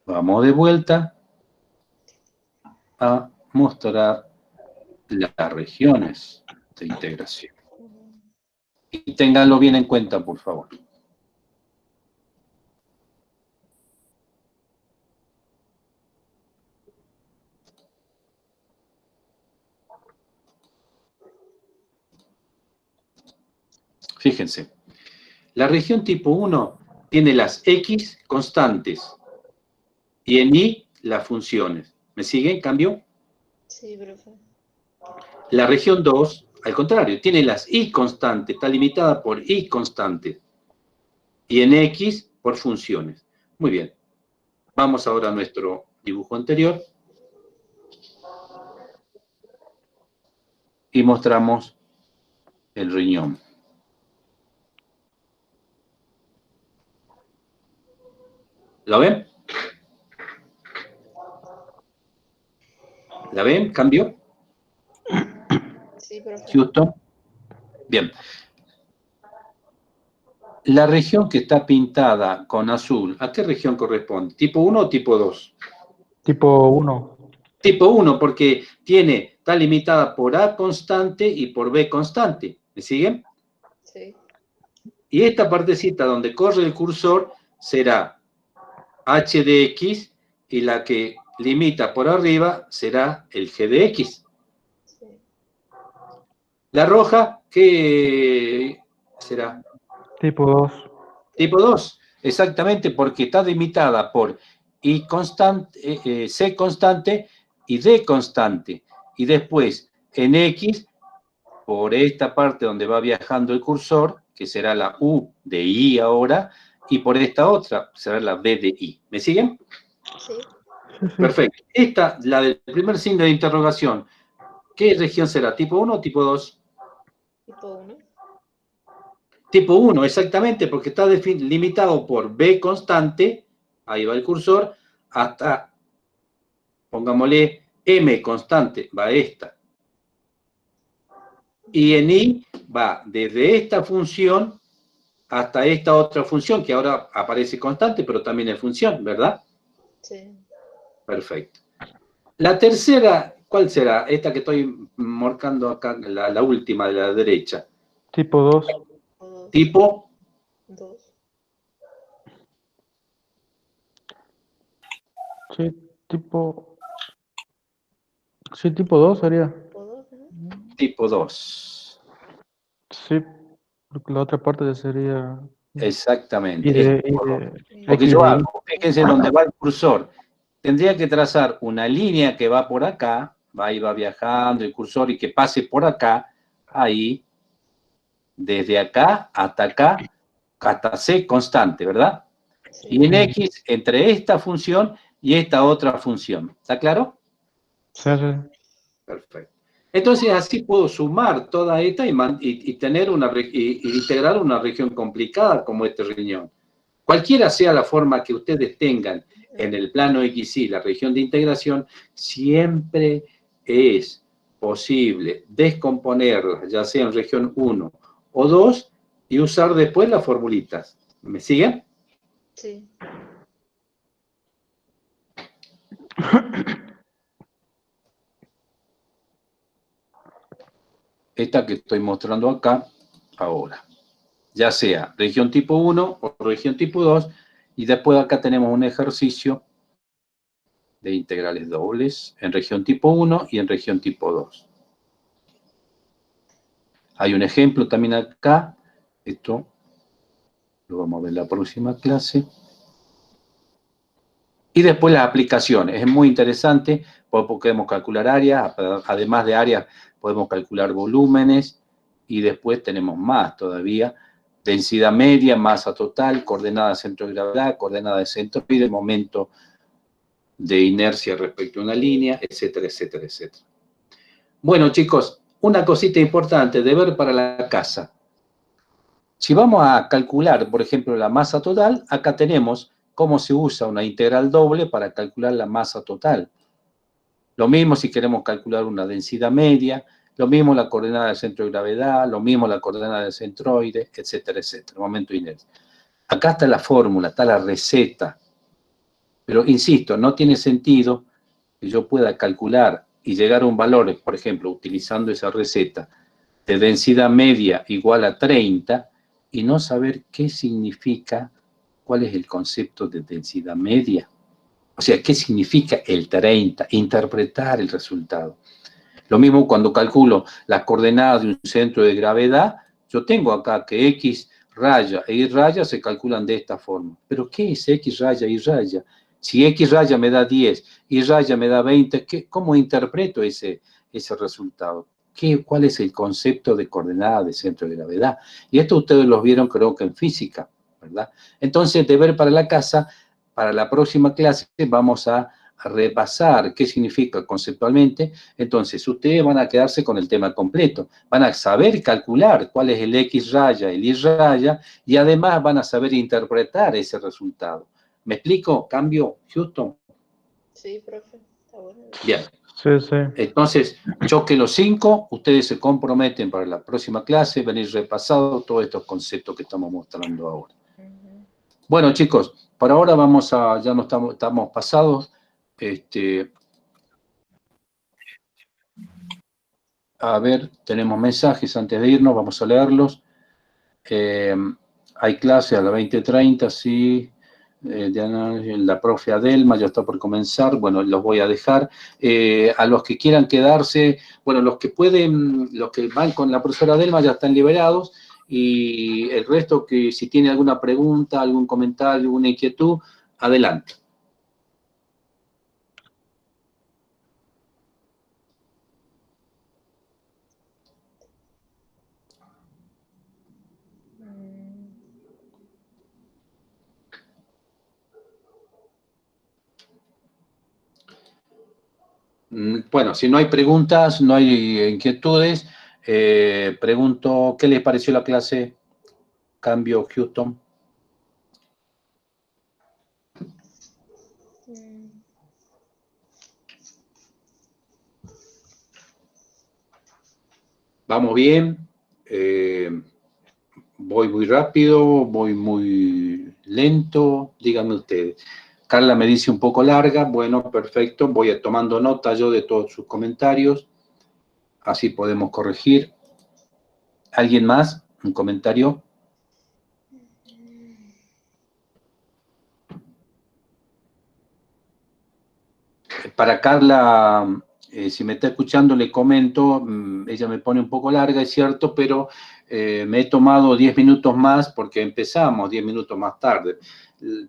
Vamos de vuelta a mostrar las regiones de integración. Y ténganlo bien en cuenta, por favor. Fíjense, la región tipo 1 tiene las X constantes y en Y las funciones. ¿Me siguen? ¿Cambio? Sí, profe. La región 2, al contrario, tiene las Y constantes, está limitada por Y constantes y en X por funciones. Muy bien. Vamos ahora a nuestro dibujo anterior y mostramos el riñón. ¿Lo ven? ¿La ven? ¿Cambio? Sí, profe. Houston. Bien. La región que está pintada con azul, ¿a qué región corresponde? ¿Tipo 1 o tipo 2? Tipo 1. Tipo 1, porque está limitada por A constante y por B constante. ¿Me siguen? Sí. Y esta partecita donde corre el cursor será H de X y la que limita por arriba será el G de X. Sí. La roja, ¿qué será? Tipo 2. Tipo 2, exactamente, porque está delimitada por I constante, C constante y D constante. Y después en X, por esta parte donde va viajando el cursor, que será la U de I ahora, y por esta otra será la B de I. ¿Me siguen? Sí. Sí, sí. Perfecto. Esta, la del primer signo de interrogación, ¿qué región será? ¿Tipo 1 o tipo 2? Tipo 1. Tipo 1, exactamente, porque está limitado por B constante, ahí va el cursor, hasta, pongámosle, M constante, va esta. Y en I va desde esta función hasta esta otra función, que ahora aparece constante, pero también es función, ¿verdad? Sí. Perfecto. La tercera, ¿cuál será? Esta que estoy marcando acá, la última de la derecha. Tipo 2. O 2. Tipo 2. Sí, tipo... Sí, tipo 2 sería. O 2, ¿no? tipo 2. Sí, porque la otra parte ya sería... Y Exactamente. de, y de Porque X yo de Y. hago, fíjense dónde va el cursor. Tendría que trazar una línea que va por acá, va y va viajando el cursor y que pase por acá, ahí, desde acá, hasta C constante, ¿verdad? Sí. Y en X, entre esta función y esta otra función. ¿Está claro? Sí, sí. Perfecto. Entonces así puedo sumar toda esta y tener y integrar una región complicada como este riñón. Cualquiera sea la forma que ustedes tengan en el plano XY, la región de integración, siempre es posible descomponerla, ya sea en región 1 o 2, y usar después las formulitas. ¿Me siguen? Sí. Esta que estoy mostrando acá ahora. Ya sea región tipo 1 o región tipo 2, y después acá tenemos un ejercicio de integrales dobles en región tipo 1 y en región tipo 2. Hay un ejemplo también acá, esto lo vamos a ver en la próxima clase. Y después las aplicaciones, es muy interesante, porque podemos calcular áreas, además de áreas podemos calcular volúmenes, y después tenemos más todavía, densidad media, masa total, coordenada de centro de gravedad, coordenada de centro y de momento de inercia respecto a una línea, etcétera, etcétera, etcétera. Bueno, chicos, una cosita importante, deber para la casa. Si vamos a calcular, por ejemplo, la masa total, acá tenemos cómo se usa una integral doble para calcular la masa total. Lo mismo si queremos calcular una densidad media, lo mismo la coordenada del centro de gravedad, lo mismo la coordenada del centroide, etcétera, etcétera, momento de inercia. Acá está la fórmula, está la receta. Pero, insisto, no tiene sentido que yo pueda calcular y llegar a un valor, por ejemplo, utilizando esa receta, de densidad media igual a 30, y no saber qué significa, cuál es el concepto de densidad media. O sea, qué significa el 30, interpretar el resultado. Lo mismo cuando calculo las coordenadas de un centro de gravedad, yo tengo acá que X raya e Y raya se calculan de esta forma. ¿Pero qué es X raya y Y raya? Si X raya me da 10, Y raya me da 20, ¿cómo interpreto ese resultado? ¿Cuál es el concepto de coordenada de centro de gravedad? Y esto ustedes lo vieron creo que en física, ¿verdad? Entonces, deber para la casa, para la próxima clase vamos a repasar qué significa conceptualmente. Entonces, ustedes van a quedarse con el tema completo. Van a saber calcular cuál es el X raya, el Y raya, y además van a saber interpretar ese resultado. ¿Me explico? ¿Cambio, Houston? Sí, profe. Está bueno. Bien. Sí, sí. Entonces, choque los 5, ustedes se comprometen para la próxima clase, venir repasado todos estos conceptos que estamos mostrando ahora. Bueno, chicos, por ahora ya no estamos pasados. A ver, tenemos mensajes antes de irnos, vamos a leerlos. Hay clase a las 20:30, sí. La profe Adelma ya está por comenzar, bueno, los voy a dejar. A los que quieran quedarse, bueno, los que van con la profesora Adelma ya están liberados, y el resto que si tiene alguna pregunta, algún comentario, alguna inquietud, adelante. Bueno, si no hay preguntas, no hay inquietudes, Pregunto, ¿qué les pareció la clase? Cambio, Houston. ¿Vamos bien? ¿Voy muy rápido? ¿Voy muy lento? Díganme ustedes. Carla me dice un poco larga. Bueno, perfecto. Voy tomando nota yo de todos sus comentarios. Así podemos corregir. ¿Alguien más? ¿Un comentario? Para Carla, si me está escuchando, le comento, ella me pone un poco larga, es cierto, pero me he tomado 10 minutos más porque empezamos 10 minutos más tarde.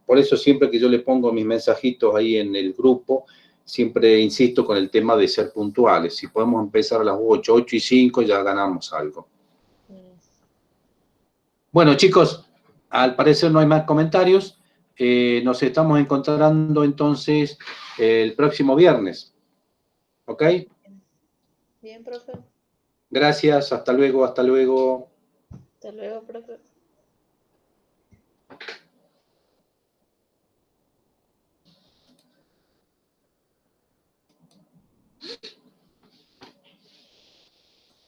Por eso siempre que yo le pongo mis mensajitos ahí en el grupo, siempre insisto con el tema de ser puntuales. Si podemos empezar a las 8, 8 y 5, ya ganamos algo. Bueno, chicos, al parecer no hay más comentarios. Nos estamos encontrando entonces el próximo viernes. ¿Ok? Bien, profe. Gracias, hasta luego, hasta luego. Hasta luego, profe.